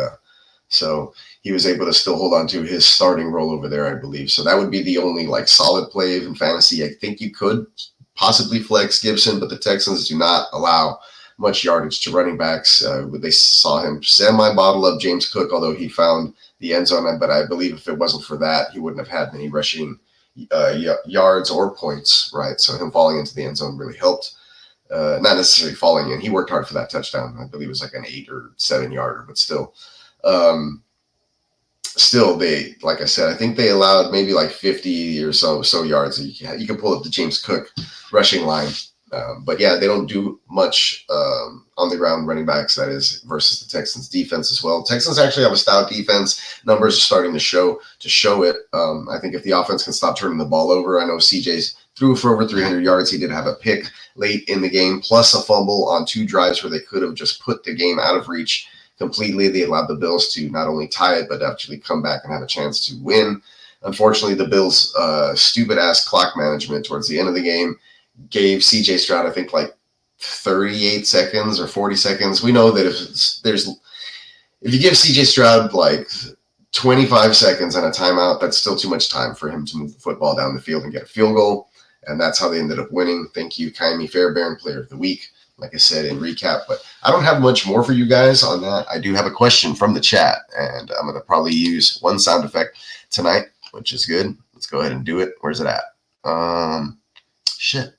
so he was able to still hold on to his starting role over there, I believe. So that would be the only solid play in fantasy. I think you could possibly flex Gibson, but the Texans do not allow much yardage to running backs. They saw him semi-bottle up James Cook, although he found the end zone. But I believe if it wasn't for that, he wouldn't have had many rushing yards or points, right? So him falling into the end zone really helped. Not necessarily falling in. He worked hard for that touchdown. I believe it was like an 8 or 7 yarder, but still. Still, they, like I said, I think they allowed maybe like 50 or so yards. You can pull up the James Cook rushing line. But yeah, they don't do much on the ground running backs, that is, versus the Texans defense as well. Texans actually have a stout defense. Numbers are starting to show it. I think if the offense can stop turning the ball over, I know CJ's threw for over 300 yards. He did have a pick late in the game, plus a fumble on 2 drives where they could have just put the game out of reach completely. They allowed the Bills to not only tie it, but actually come back and have a chance to win. Unfortunately, the Bills' stupid-ass clock management towards the end of the game gave CJ Stroud, I think, like 38 seconds or 40 seconds. We know that if you give CJ Stroud like 25 seconds and a timeout, that's still too much time for him to move the football down the field and get a field goal. And that's how they ended up winning. Thank you, Kaimi Fairbairn, Player of the Week, like I said in recap. But I don't have much more for you guys on that. I do have a question from the chat, and I'm going to probably use one sound effect tonight, which is good. Let's go ahead and do it. Where's it at? Shit.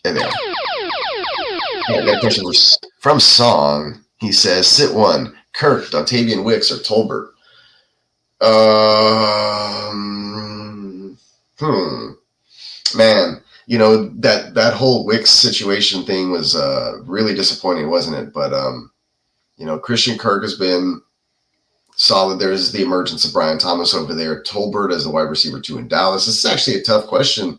Hey there. I got a question from Song. He says, sit one, Kirk, Dontavian Wicks, or Tolbert? Man, you know, that whole Wicks situation thing was really disappointing, wasn't it? But you know, Christian Kirk has been solid. There's the emergence of Brian Thomas over there. Tolbert as the wide receiver 2 in Dallas. This is actually a tough question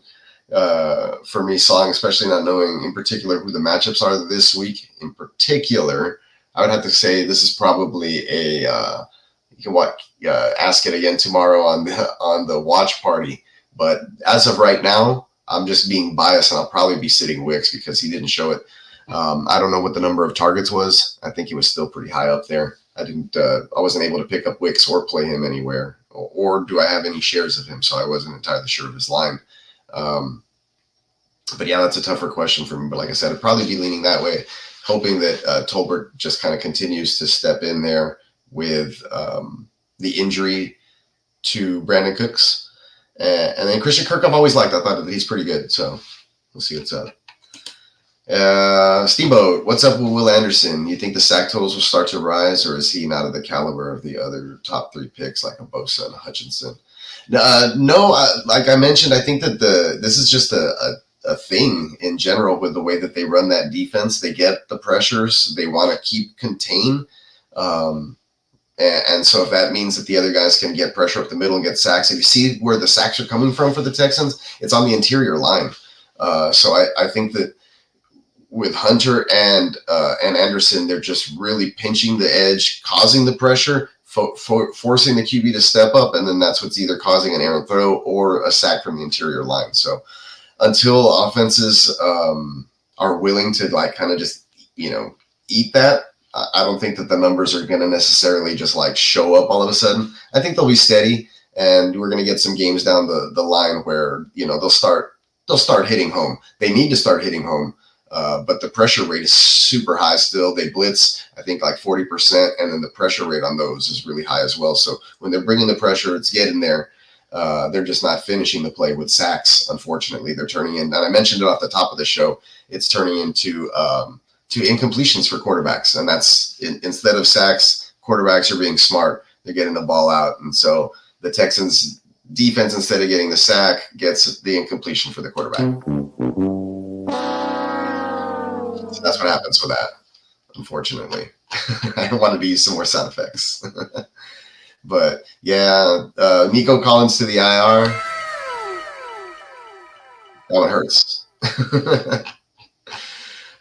for me, Song, especially not knowing in particular who the matchups are this week. In particular, I would have to say this is probably a you can ask it again tomorrow on the watch party. But as of right now, I'm just being biased, and I'll probably be sitting Wicks because he didn't show it. I don't know what the number of targets was. I think he was still pretty high up there. I wasn't able to pick up Wicks or play him anywhere, or do I have any shares of him? So I wasn't entirely sure of his line. But yeah, that's a tougher question for me. But like I said, I'd probably be leaning that way, hoping that Tolbert just kind of continues to step in there with the injury to Brandon Cooks. And then Christian Kirk, I've always liked. I thought that he's pretty good. So we'll see what's up. Steamboat, what's up with Will Anderson? You think the sack totals will start to rise, or is he not of the caliber of the other top 3 picks like a Bosa and a Hutchinson? No, like I mentioned, I think that this is just a thing in general with the way that they run that defense. They get the pressures. They want to keep contain. And so if that means that the other guys can get pressure up the middle and get sacks, if you see where the sacks are coming from for the Texans, it's on the interior line. So I think that with Hunter and Anderson, they're just really pinching the edge, causing the pressure, forcing the QB to step up, and then that's what's either causing an errant throw or a sack from the interior line. So until offenses are willing to like kind of just, you know, eat that, I don't think that the numbers are going to necessarily just like show up all of a sudden. I think they'll be steady, and we're going to get some games down the line where, you know, they'll start hitting home. They need to start hitting home. But the pressure rate is super high still. They blitz, I think, like 40%, and then the pressure rate on those is really high as well. So when they're bringing the pressure, it's getting there. They're just not finishing the play with sacks, unfortunately. They're turning in, and I mentioned it off the top of the show, it's turning into incompletions for quarterbacks. And that's, instead of sacks, quarterbacks are being smart. They're getting the ball out. And so the Texans defense, instead of getting the sack, gets the incompletion for the quarterback. So that's what happens with that, unfortunately. I wanted to use some more sound effects. But yeah, Nico Collins to the IR. That one hurts.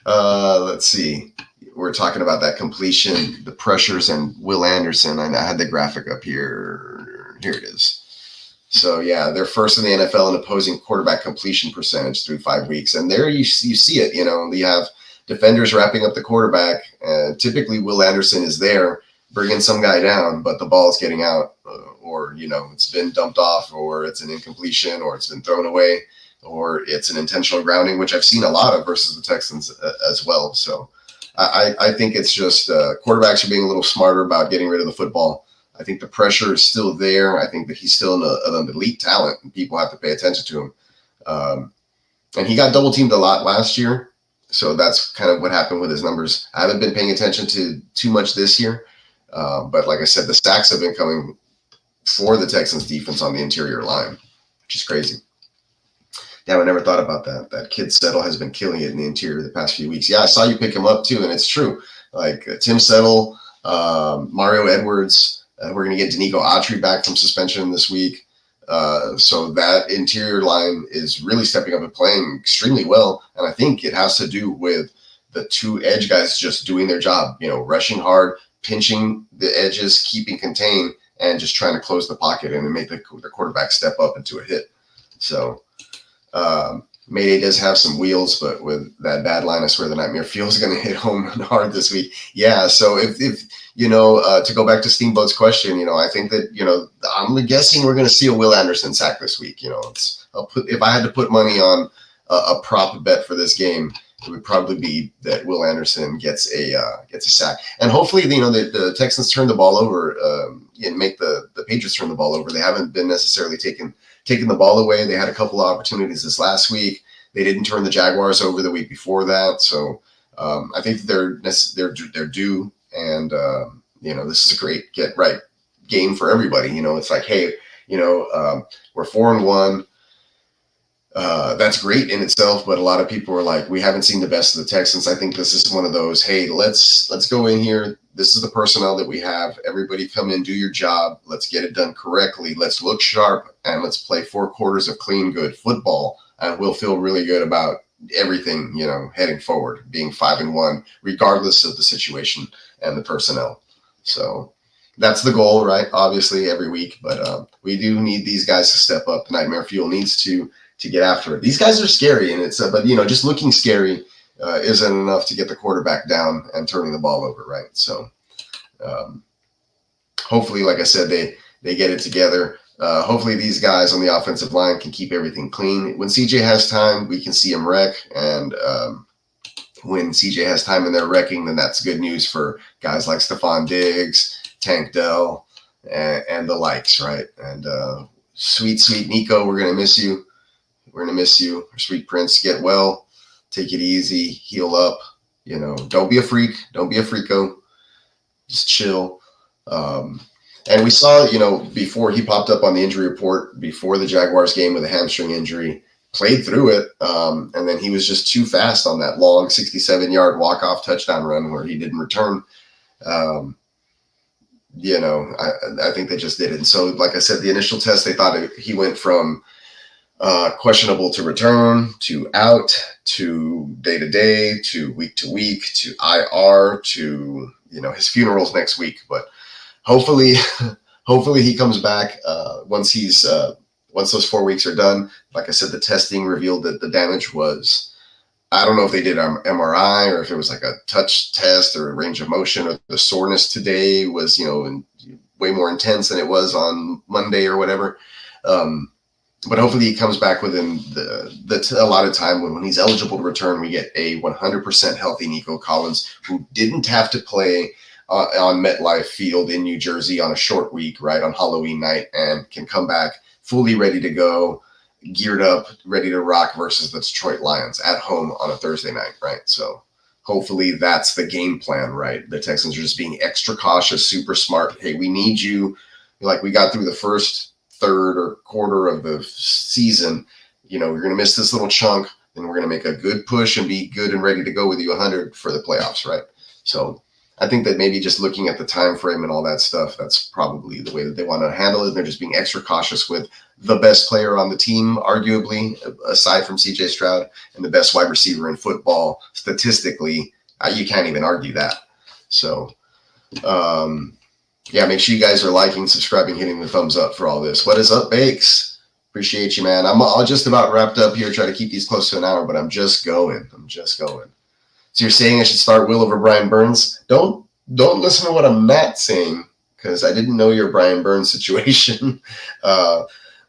Let's see. We're talking about that completion, the pressures, and Will Anderson. I had the graphic up here. Here it is. So yeah, they're first in the NFL in opposing quarterback completion percentage through 5 weeks. And there you see it, you know, you have defenders wrapping up the quarterback. Typically Will Anderson is there bringing some guy down, but the ball is getting out, or, you know, it's been dumped off, or it's an incompletion, or it's been thrown away, or it's an intentional grounding, which I've seen a lot of versus the Texans as well. So I think it's just quarterbacks are being a little smarter about getting rid of the football. I think the pressure is still there. I think that he's still an elite talent, and people have to pay attention to him. And he got double teamed a lot last year, so that's kind of what happened with his numbers. I haven't been paying attention to too much this year, but like I said, the sacks have been coming for the Texans defense on the interior line, which is crazy. Damn, I never thought about that. That kid Settle has been killing it in the interior the past few weeks. Yeah, I saw you pick him up too, and it's true. Like Tim Settle, Mario Edwards. We're going to get Nico back from suspension this week. So that interior line is really stepping up and playing extremely well. And I think it has to do with the two edge guys just doing their job, rushing hard, pinching the edges, keeping contained, and just trying to close the pocket and make the quarterback step up into a hit. So Mayday does have some wheels, but with that bad line, I swear the Nightmare Fuel is going to hit home hard this week. Yeah, so if to go back to Steamboat's question, I think that, I'm guessing we're going to see a Will Anderson sack this week. If I had to put money on a prop bet for this game, it would probably be that Will Anderson gets a sack. And hopefully, the Texans turn the ball over and make the Patriots turn the ball over. They haven't been necessarily taking the ball away. They had a couple of opportunities this last week. They didn't turn the Jaguars over the week before that. So I think they're due. And, this is a great get right game for everybody. It's like, hey, we're 4-1. That's great in itself, but a lot of people are like, we haven't seen the best of the Texans. I think this is one of those, hey, let's go in here. This is the personnel that we have. Everybody come in, do your job. Let's get it done correctly. Let's look sharp, and let's play 4 quarters of clean, good football. And we'll feel really good about everything, heading forward, being 5-1, regardless of the situation and the personnel. So that's the goal, right? Obviously every week, but we do need these guys to step up. Nightmare Fuel needs to get after it. These guys are scary, and it's but just looking scary isn't enough to get the quarterback down and turning the ball over, right? So hopefully, like I said, they get it together. Hopefully these guys on the offensive line can keep everything clean. When CJ has time, we can see him wreck, and when CJ has time and they're wrecking, then that's good news for guys like Stephon Diggs, Tank Dell, and the likes, right? And sweet Nico, we're going to miss you. We're going to miss you. Sweet Prince, get well. Take it easy. Heal up. Don't be a freak. Don't be a freako. Just chill. And we saw, before he popped up on the injury report before the Jaguars game with a hamstring injury, played through it. And then he was just too fast on that long 67-yard walk-off touchdown run where he didn't return. I think they just did it. And so, like I said, the initial test, they thought he went from questionable to return, to out, to day-to-day, to week-to-week, to IR, to, his funeral's next week. But hopefully he comes back once those 4 weeks are done. Like I said, the testing revealed that the damage was, I don't know if they did MRI or if it was like a touch test or a range of motion, or the soreness today was, way more intense than it was on Monday or whatever. But hopefully he comes back within the allotted time when he's eligible to return. We get a 100% healthy Nico Collins, who didn't have to play on MetLife Field in New Jersey on a short week, right, on Halloween night, and can come back fully ready to go, geared up, ready to rock versus the Detroit Lions at home on a Thursday night, right? So hopefully that's the game plan, right? The Texans are just being extra cautious, super smart. Hey, we need you. Like we got through the first third or quarter of the season, you're going to miss this little chunk, then we're going to make a good push and be good and ready to go with you 100 for the playoffs, right? So I think that maybe just looking at the time frame and all that stuff, that's probably the way that they want to handle it. They're just being extra cautious with the best player on the team, arguably, aside from CJ Stroud, and the best wide receiver in football. Statistically, you can't even argue that. So, yeah, make sure you guys are liking, subscribing, hitting the thumbs up for all this. What is up, Bakes? Appreciate you, man. I'm all just about wrapped up here. Try to keep these close to an hour, but I'm just going. So you're saying I should start Will over Brian Burns? Don't listen to what I'm not saying, because I didn't know your Brian Burns situation.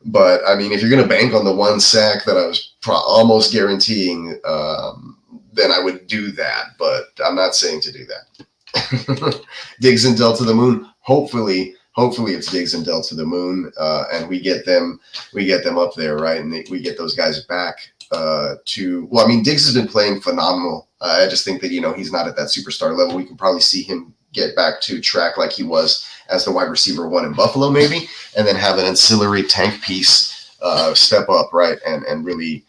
But I mean, if you're going to bank on the one sack that I was almost guaranteeing, then I would do that. But I'm not saying to do that. Diggs and Dell to the moon. Hopefully, hopefully it's Diggs and Dell to the moon, and we get them up there, right? And we get those guys back well, I mean, Diggs has been playing phenomenal. I just think that, he's not at that superstar level. We can probably see him get back to track like he was as the wide receiver one in Buffalo, maybe, and then have an ancillary tank piece step up, right, and really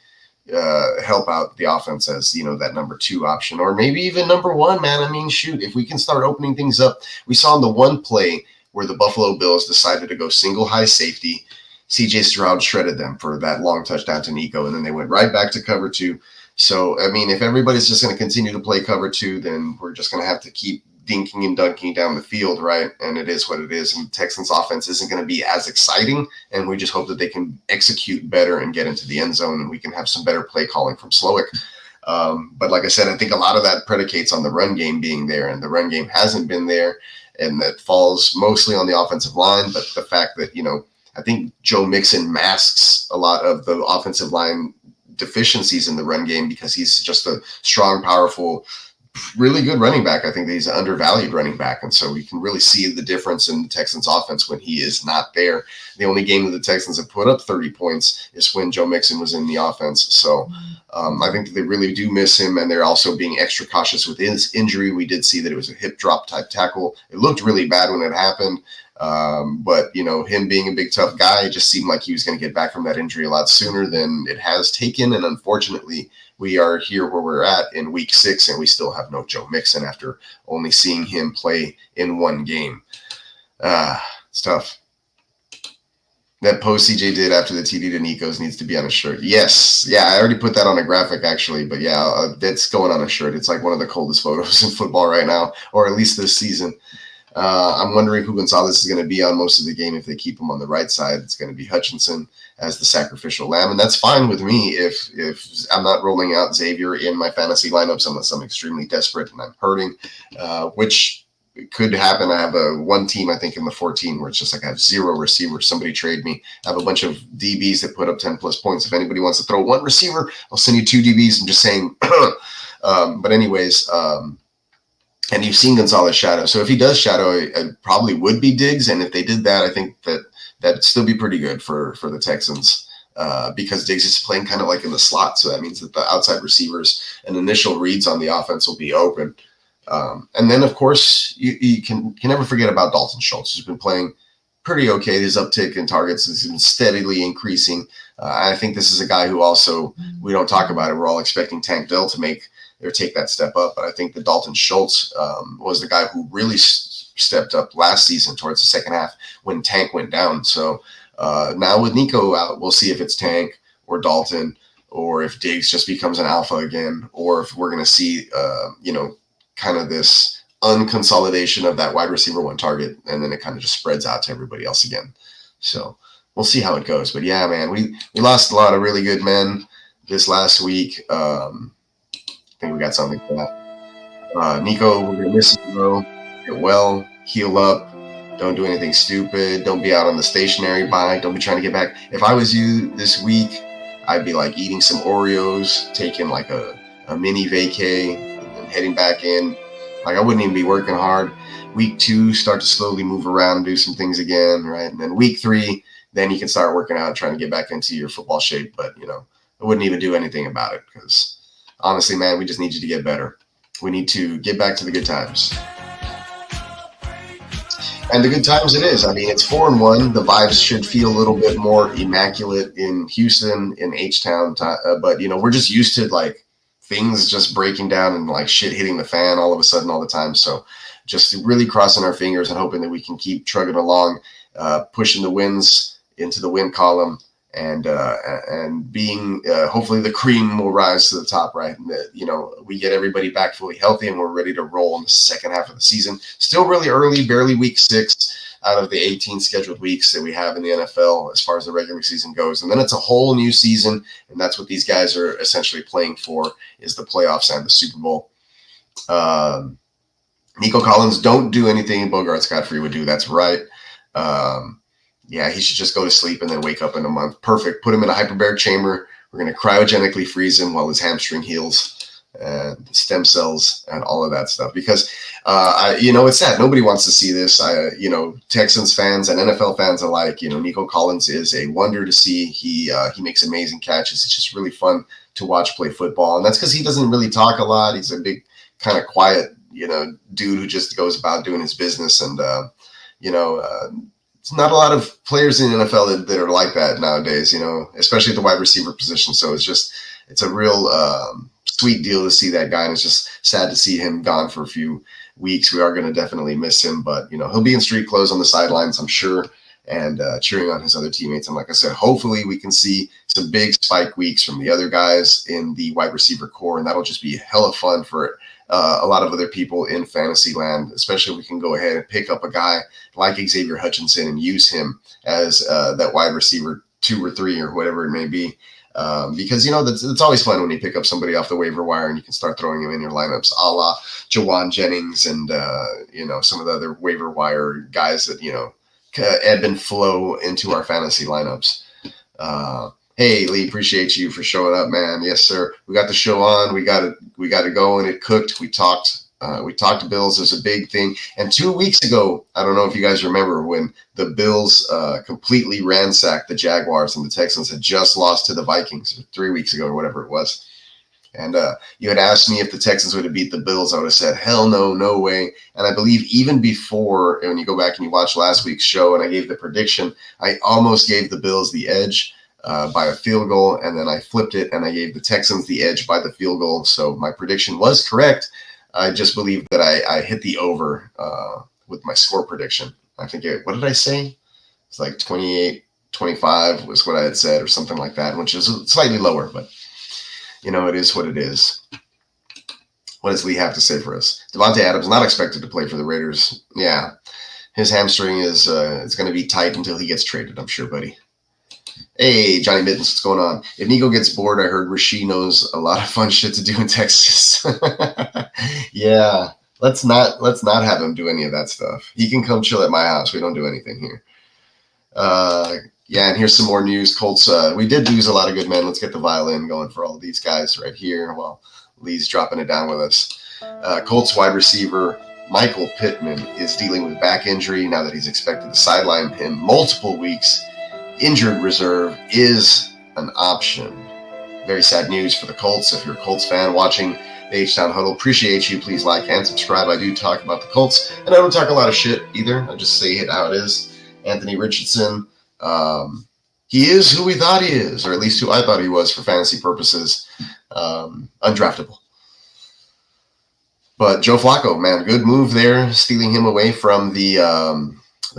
help out the offense as, that number two option, or maybe even number one, man. I mean, shoot, if we can start opening things up. We saw in the one play where the Buffalo Bills decided to go single high safety, CJ Stroud shredded them for that long touchdown to Nico, and then they went right back to cover two. So, I mean, if everybody's just going to continue to play cover two, then we're just going to have to keep dinking and dunking down the field, right? And it is what it is. And the Texans offense isn't going to be as exciting, and we just hope that they can execute better and get into the end zone, and we can have some better play calling from Slowick. But like I said, I think a lot of that predicates on the run game being there, and the run game hasn't been there, and that falls mostly on the offensive line. But the fact that, I think Joe Mixon masks a lot of the offensive line deficiencies in the run game because he's just a strong, powerful, really good running back. I think that he's an undervalued running back. And so we can really see the difference in the Texans offense when he is not there. The only game that the Texans have put up 30 points is when Joe Mixon was in the offense. So I think that they really do miss him, and they're also being extra cautious with his injury. We did see that it was a hip drop type tackle. It looked really bad when it happened. But, him being a big, tough guy, it just seemed like he was going to get back from that injury a lot sooner than it has taken. And unfortunately, we are here where we're at in week 6, and we still have no Joe Mixon after only seeing him play in one game. It's tough. That post CJ did after the TD to Nico's needs to be on a shirt. Yes. Yeah, I already put that on a graphic, actually. But yeah, that's going on a shirt. It's like one of the coldest photos in football right now, or at least this season. I'm wondering who Gonzalez is going to be on most of the game if they keep him on the right side. It's going to be Hutchinson as the sacrificial lamb, and that's fine with me if I'm not rolling out Xavier in my fantasy lineups unless I'm extremely desperate and I'm hurting, which could happen. I have one team, I think, in the 14 where it's just like I have 0 receivers. Somebody trade me. I have a bunch of DBs that put up 10-plus points. If anybody wants to throw one receiver, I'll send you 2 DBs. I'm just saying. But anyways, and you've seen Gonzalez shadow. So if he does shadow, it probably would be Diggs. And if they did that, I think that'd still be pretty good for the Texans because Diggs is playing kind of like in the slot. So that means that the outside receivers and initial reads on the offense will be open. And then, of course, you can never forget about Dalton Schultz, who's been playing pretty okay. His uptick in targets has been steadily increasing. I think this is a guy who also, we don't talk about it. We're all expecting Tank Dell to take that step up. But I think that Dalton Schultz was the guy who really stepped up last season towards the second half when Tank went down. So now with Nico out, we'll see if it's Tank or Dalton, or if Diggs just becomes an alpha again, or if we're going to see, kind of this unconsolidation of that wide receiver one target, and then it kind of just spreads out to everybody else again. So we'll see how it goes. But yeah, man, we lost a lot of really good men this last week. I think we got something for that. Nico, we're going to miss you, bro. Get well, heal up. Don't do anything stupid. Don't be out on the stationary bike. Don't be trying to get back. If I was you this week, I'd be like eating some Oreos, taking like a mini vacay, and heading back in. Like I wouldn't even be working hard. Week 2, start to slowly move around, do some things again, right? And then week 3, then you can start working out, trying to get back into your football shape. But, I wouldn't even do anything about it because honestly, man, we just need you to get better. We need to get back to the good times. And the good times it is. I mean, it's 4-1. The vibes should feel a little bit more immaculate in Houston, in H Town. But, we're just used to like things just breaking down and like shit hitting the fan all of a sudden all the time. So just really crossing our fingers and hoping that we can keep trugging along, pushing the wins into the win column, and being hopefully the cream will rise to the top, right? And we get everybody back fully healthy and we're ready to roll in the second half of the season. Still really early, barely week 6 out of the 18 scheduled weeks that we have in the NFL as far as the regular season goes. And then it's a whole new season, and that's what these guys are essentially playing for, is the playoffs and the Super Bowl. Nico Collins, don't do anything Bogart Scott-Free would do. That's right. Yeah, he should just go to sleep and then wake up in a month. Perfect. Put him in a hyperbaric chamber. We're going to cryogenically freeze him while his hamstring heals. and stem cells and all of that stuff. Because, it's sad. Nobody wants to see this. Texans fans and NFL fans alike, Nico Collins is a wonder to see. He makes amazing catches. It's just really fun to watch play football. And that's because he doesn't really talk a lot. He's a big, kind of quiet, dude who just goes about doing his business. And, it's not a lot of players in the NFL that are like that nowadays, especially at the wide receiver position. So it's a real sweet deal to see that guy. And it's just sad to see him gone for a few weeks. We are going to definitely miss him, but, he'll be in street clothes on the sidelines, I'm sure, and cheering on his other teammates. And like I said, hopefully we can see some big spike weeks from the other guys in the wide receiver core. And that'll just be hella fun for a lot of other people in fantasy land, especially if we can go ahead and pick up a guy like Xavier Hutchinson and use him as that wide receiver 2 or 3 or whatever it may be. Because, it's always fun when you pick up somebody off the waiver wire and you can start throwing them in your lineups, a la Jawan Jennings and, some of the other waiver wire guys that, ebb and flow into our fantasy lineups. Hey, Lee, appreciate you for showing up, man. Yes, sir. We got the show on. We got to go, and it cooked. We talked Bills. Is a big thing. And 2 weeks ago, I don't know if you guys remember when the Bills completely ransacked the Jaguars and the Texans had just lost to the Vikings 3 weeks ago or whatever it was. And you had asked me if the Texans would have beat the Bills. I would have said, hell no, no way. And I believe even before, when you go back and you watch last week's show and I gave the prediction, I almost gave the Bills the edge by a field goal, and then I flipped it and I gave the Texans the edge by the field goal. So my prediction was correct. I just believe that I hit the over with my score prediction. I think what did I say? It's like 28-25 was what I had said or something like that, which is slightly lower, but it is what it is. What does Lee have to say for us? Devontae Adams not expected to play for the Raiders. Yeah, his hamstring is going to be tight until he gets traded, I'm sure, buddy. Hey, Johnny Mittens, what's going on? If Nico gets bored, I heard Rasheed knows a lot of fun shit to do in Texas. Yeah, let's not have him do any of that stuff. He can come chill at my house. We don't do anything here. Yeah, and here's some more news. Colts, we did lose a lot of good men. Let's get the violin going for all of these guys right here while Lee's dropping it down with us. Colts wide receiver Michael Pittman is dealing with back injury now that he's expected to sideline him multiple weeks. Injured reserve is an option. Very sad news for the Colts. If you're a Colts fan watching the H Town Huddle, appreciate you. Please like and subscribe. I do talk about the Colts, and I don't talk a lot of shit either. I just say it how it is. Anthony Richardson, he is who we thought he is, or at least who I thought he was for fantasy purposes. Undraftable. But Joe Flacco, man, good move there, stealing him away from the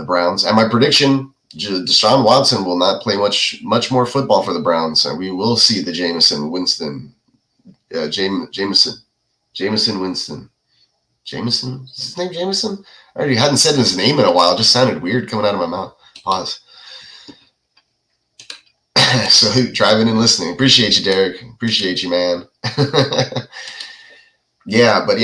Browns. And my prediction, Deshaun Watson will not play much more football for the Browns, and we will see the Jameson Winston. Jameson Winston. Jameson? Is his name Jameson? I already hadn't said his name in a while. It just sounded weird coming out of my mouth. Pause. So driving and listening. Appreciate you, Derek. Appreciate you, man. Yeah, but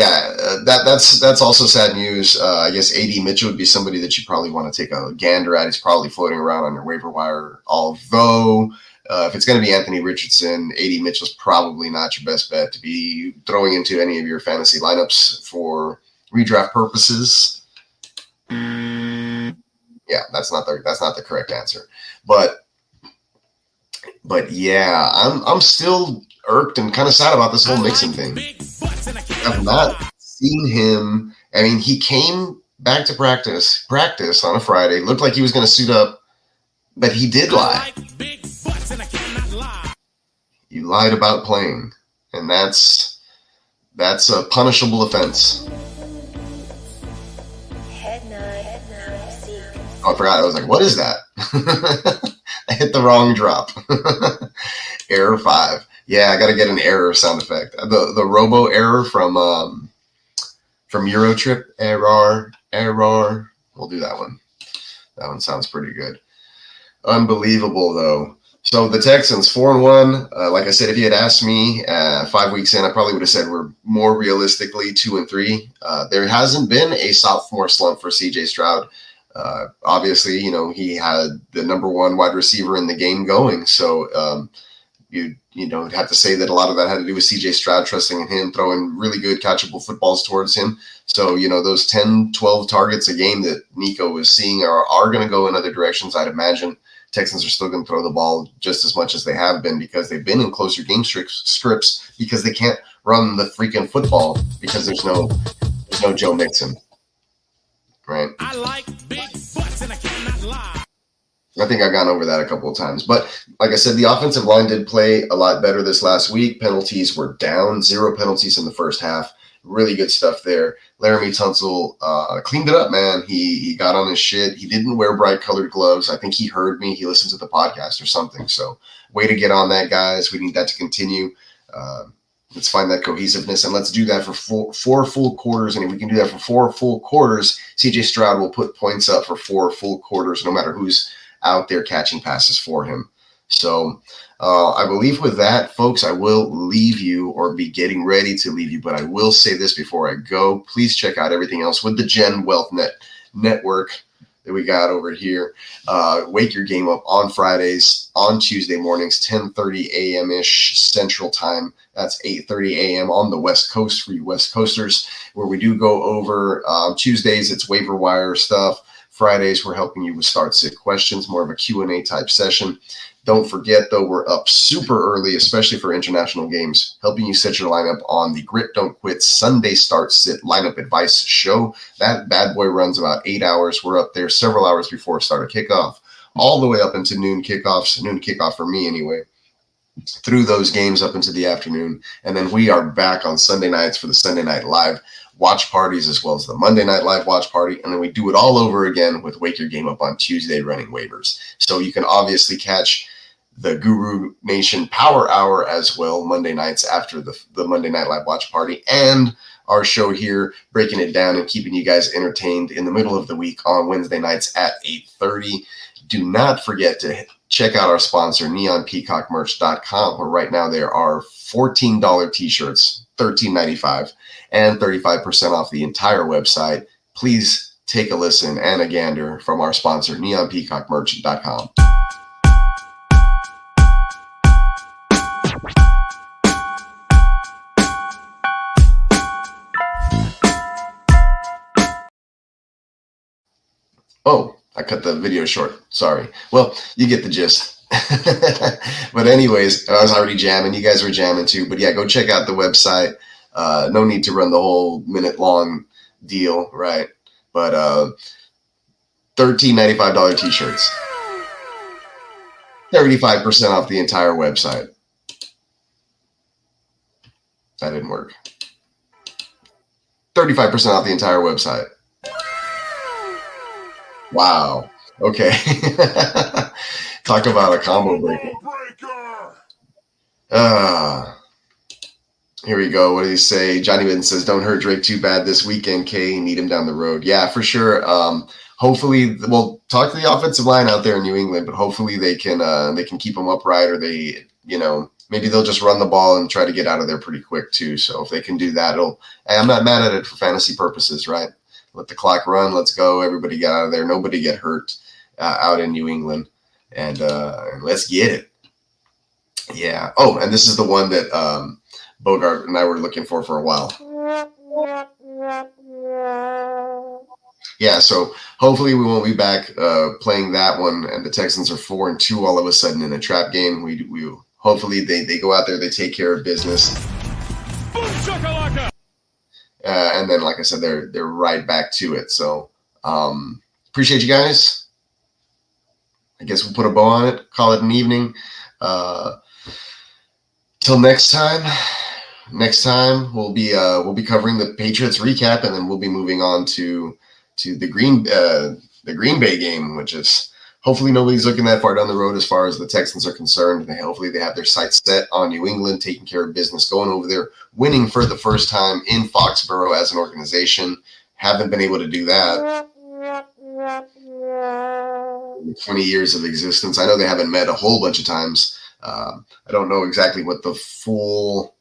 that's also sad news. I guess A.D. Mitchell would be somebody that you probably want to take a gander at. He's probably floating around on your waiver wire. Although, if it's going to be Anthony Richardson, A.D. Mitchell's probably not your best bet to be throwing into any of your fantasy lineups for redraft purposes. Yeah, that's not the correct answer. But yeah, I'm still irked and kind of sad about this whole Mixon thing. I've not seen him. I mean, he came back to practice on a Friday. Looked like he was going to suit up, but he did lie. You lied about playing, and that's a punishable offense. Oh, I forgot. I was like, what is that? I hit the wrong drop. Error 5. Yeah, I got to get an error sound effect. The robo error from Eurotrip. Error. We'll do that one. That one sounds pretty good. Unbelievable, though. So the Texans, 4-1. Like I said, if you had asked me 5 weeks in, I probably would have said we're more realistically 2-3. There hasn't been a sophomore slump for C.J. Stroud. Obviously, he had the number one wide receiver in the game going. So you'd have to say that a lot of that had to do with CJ Stroud trusting in him, throwing really good catchable footballs towards him. So, those 10, 12 targets a game that Nico was seeing are going to go in other directions, I'd imagine. Texans are still going to throw the ball just as much as they have been because they've been in closer game scripts because they can't run the freaking football because there's no Joe Mixon, right? I like big butts and I cannot lie. I think I've gone over that a couple of times. But like I said, the offensive line did play a lot better this last week. Penalties were down, 0 penalties in the first half. Really good stuff there. Laramie Tunsil cleaned it up, man. He got on his shit. He didn't wear bright colored gloves. I think he heard me. He listened to the podcast or something. So way to get on that, guys. We need that to continue. Let's find that cohesiveness, and let's do that for four full quarters. And if we can do that for 4 full quarters, CJ Stroud will put points up for 4 full quarters, no matter who's out there catching passes for him. So I believe with that, folks, I will leave you or be getting ready to leave you. But I will say this before I go. Please check out everything else with the Gen Wealth Network that we got over here. Wake your game up on Fridays, on Tuesday mornings, 10:30 a.m.-ish Central Time. That's 8:30 a.m. on the West Coast for you West Coasters, where we do go over Tuesdays, it's waiver wire stuff. Fridays, we're helping you with start-sit questions, more of a Q&A type session. Don't forget, though, we're up super early, especially for international games, helping you set your lineup on the Grit Don't Quit Sunday Start-Sit Lineup Advice show. That bad boy runs about 8 hours. We're up there several hours before start of kickoff, all the way up into noon kickoff for me anyway, through those games up into the afternoon. And then we are back on Sunday nights for the Sunday Night Live watch parties, as well as the Monday Night Live watch party. And then we do it all over again with Wake Your Game Up on Tuesday running waivers. So you can obviously catch the Guru Nation Power Hour as well Monday nights after the Monday Night Live watch party, and our show here breaking it down and keeping you guys entertained in the middle of the week on Wednesday nights at 8:30. Do not forget to check out our sponsor, neonpeacockmerch.com, where right now there are $14 t-shirts, $13.95, and 35% off the entire website. Please take a listen and a gander from our sponsor, neonpeacockmerch.com. Oh, I cut the video short. Sorry. Well, you get the gist. But anyways, I was already jamming. You guys were jamming too. But yeah, go check out the website. No need to run the whole minute-long deal, right? But $13.95 t-shirts. 35% off the entire website. That didn't work. 35% off the entire website. Wow. Okay. Talk about a combo breaker. Here we go. What did he say? Johnny Witten says, don't hurt Drake too bad this weekend, K. Need him down the road. Yeah, for sure. Hopefully, we'll talk to the offensive line out there in New England, but hopefully they can keep them upright, or they, maybe they'll just run the ball and try to get out of there pretty quick too. So if they can do that, I'm not mad at it for fantasy purposes, right? Let the clock run. Let's go. Everybody get out of there. Nobody get hurt out in New England. And let's get it. Yeah. Oh, and this is the one that Bogart and I were looking for a while. Yeah, so hopefully we won't be back playing that one, and the Texans are 4-2 all of a sudden in a trap game. We hopefully they go out there, they take care of business. Boom, shakalaka! And then, like I said, they're right back to it. So appreciate you guys. I guess we'll put a bow on it, call it an evening. Till next time. Next time we'll be covering the Patriots recap, and then we'll be moving on to the Green Bay game, which is hopefully nobody's looking that far down the road as far as the Texans are concerned. Hopefully they have their sights set on New England, taking care of business, going over there, winning for the first time in Foxborough as an organization. Haven't been able to do that in 20 years of existence. I know they haven't met a whole bunch of times. I don't know exactly what the full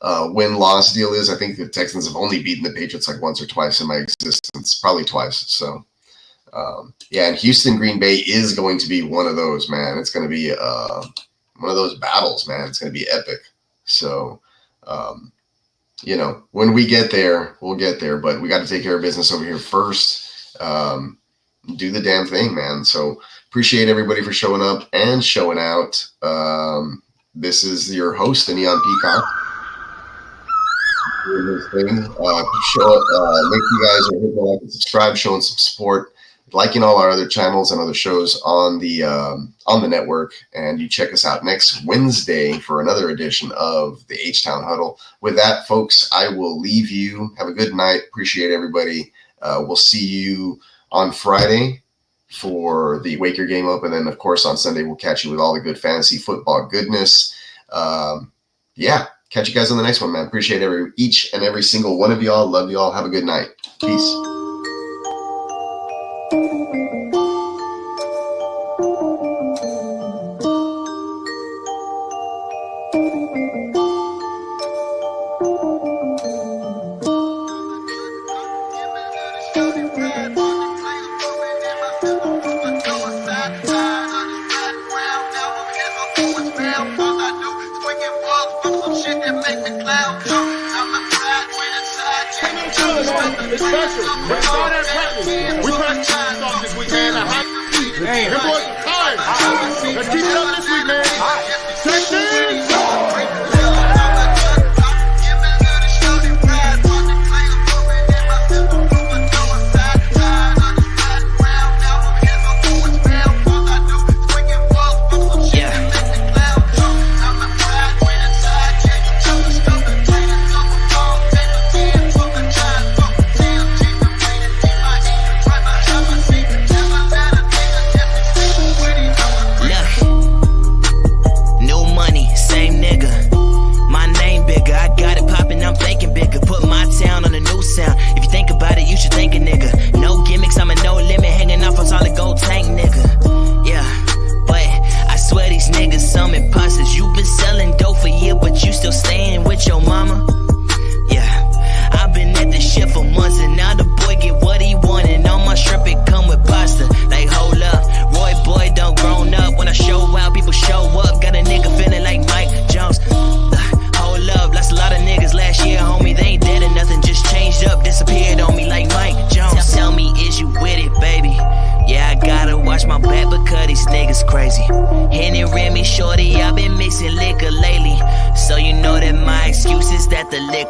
win-loss deal is. I think the Texans have only beaten the Patriots like once or twice in my existence, probably twice. So, yeah, and Houston, Green Bay is going to be one of those, man. It's going to be one of those battles, man. It's going to be epic. So, when we get there, we'll get there, but we got to take care of business over here first. Do the damn thing, man. So appreciate everybody for showing up and showing out. This is your host, the Neon Peacock. Doing this thing. Make you guys hit the like and subscribe, showing some support, liking all our other channels and other shows on the network. And you check us out next Wednesday for another edition of the H Town Huddle. With that, folks, I will leave you. Have a good night. Appreciate everybody. We'll see you on Friday for the Wake Your Game Up. And then, of course, on Sunday, we'll catch you with all the good fantasy football goodness. Catch you guys on the next one, man. Appreciate each and every single one of y'all. Love y'all. Have a good night. Peace. It's special. We saw that practice. We practiced off this week, man. Them boys are tired. Let's keep it up this week, man. Texans!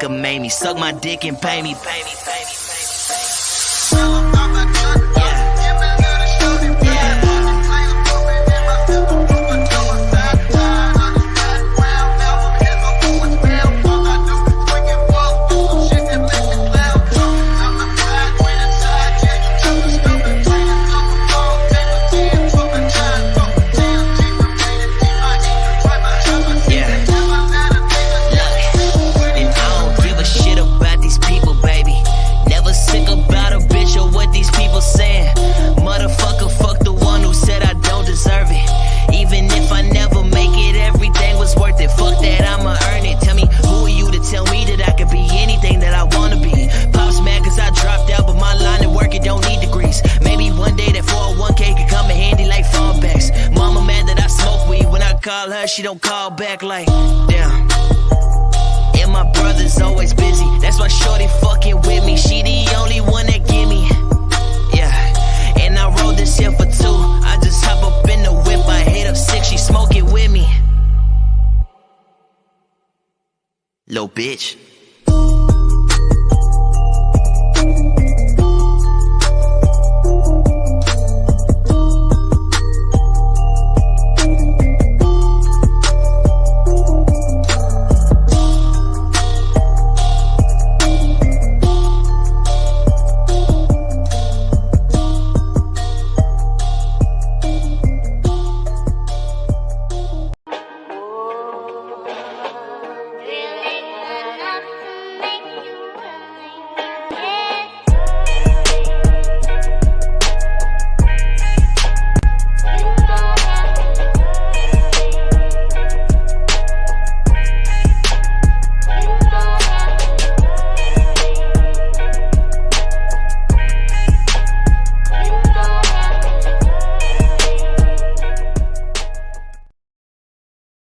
Made me suck my dick and pay me. She don't call back like, damn. And my brother's always busy. That's why shorty fucking with me. She the only one that give me. Yeah. And I rode this here for 2. I just hop up in the whip. I hit up 6. She smoke it with me. Little bitch.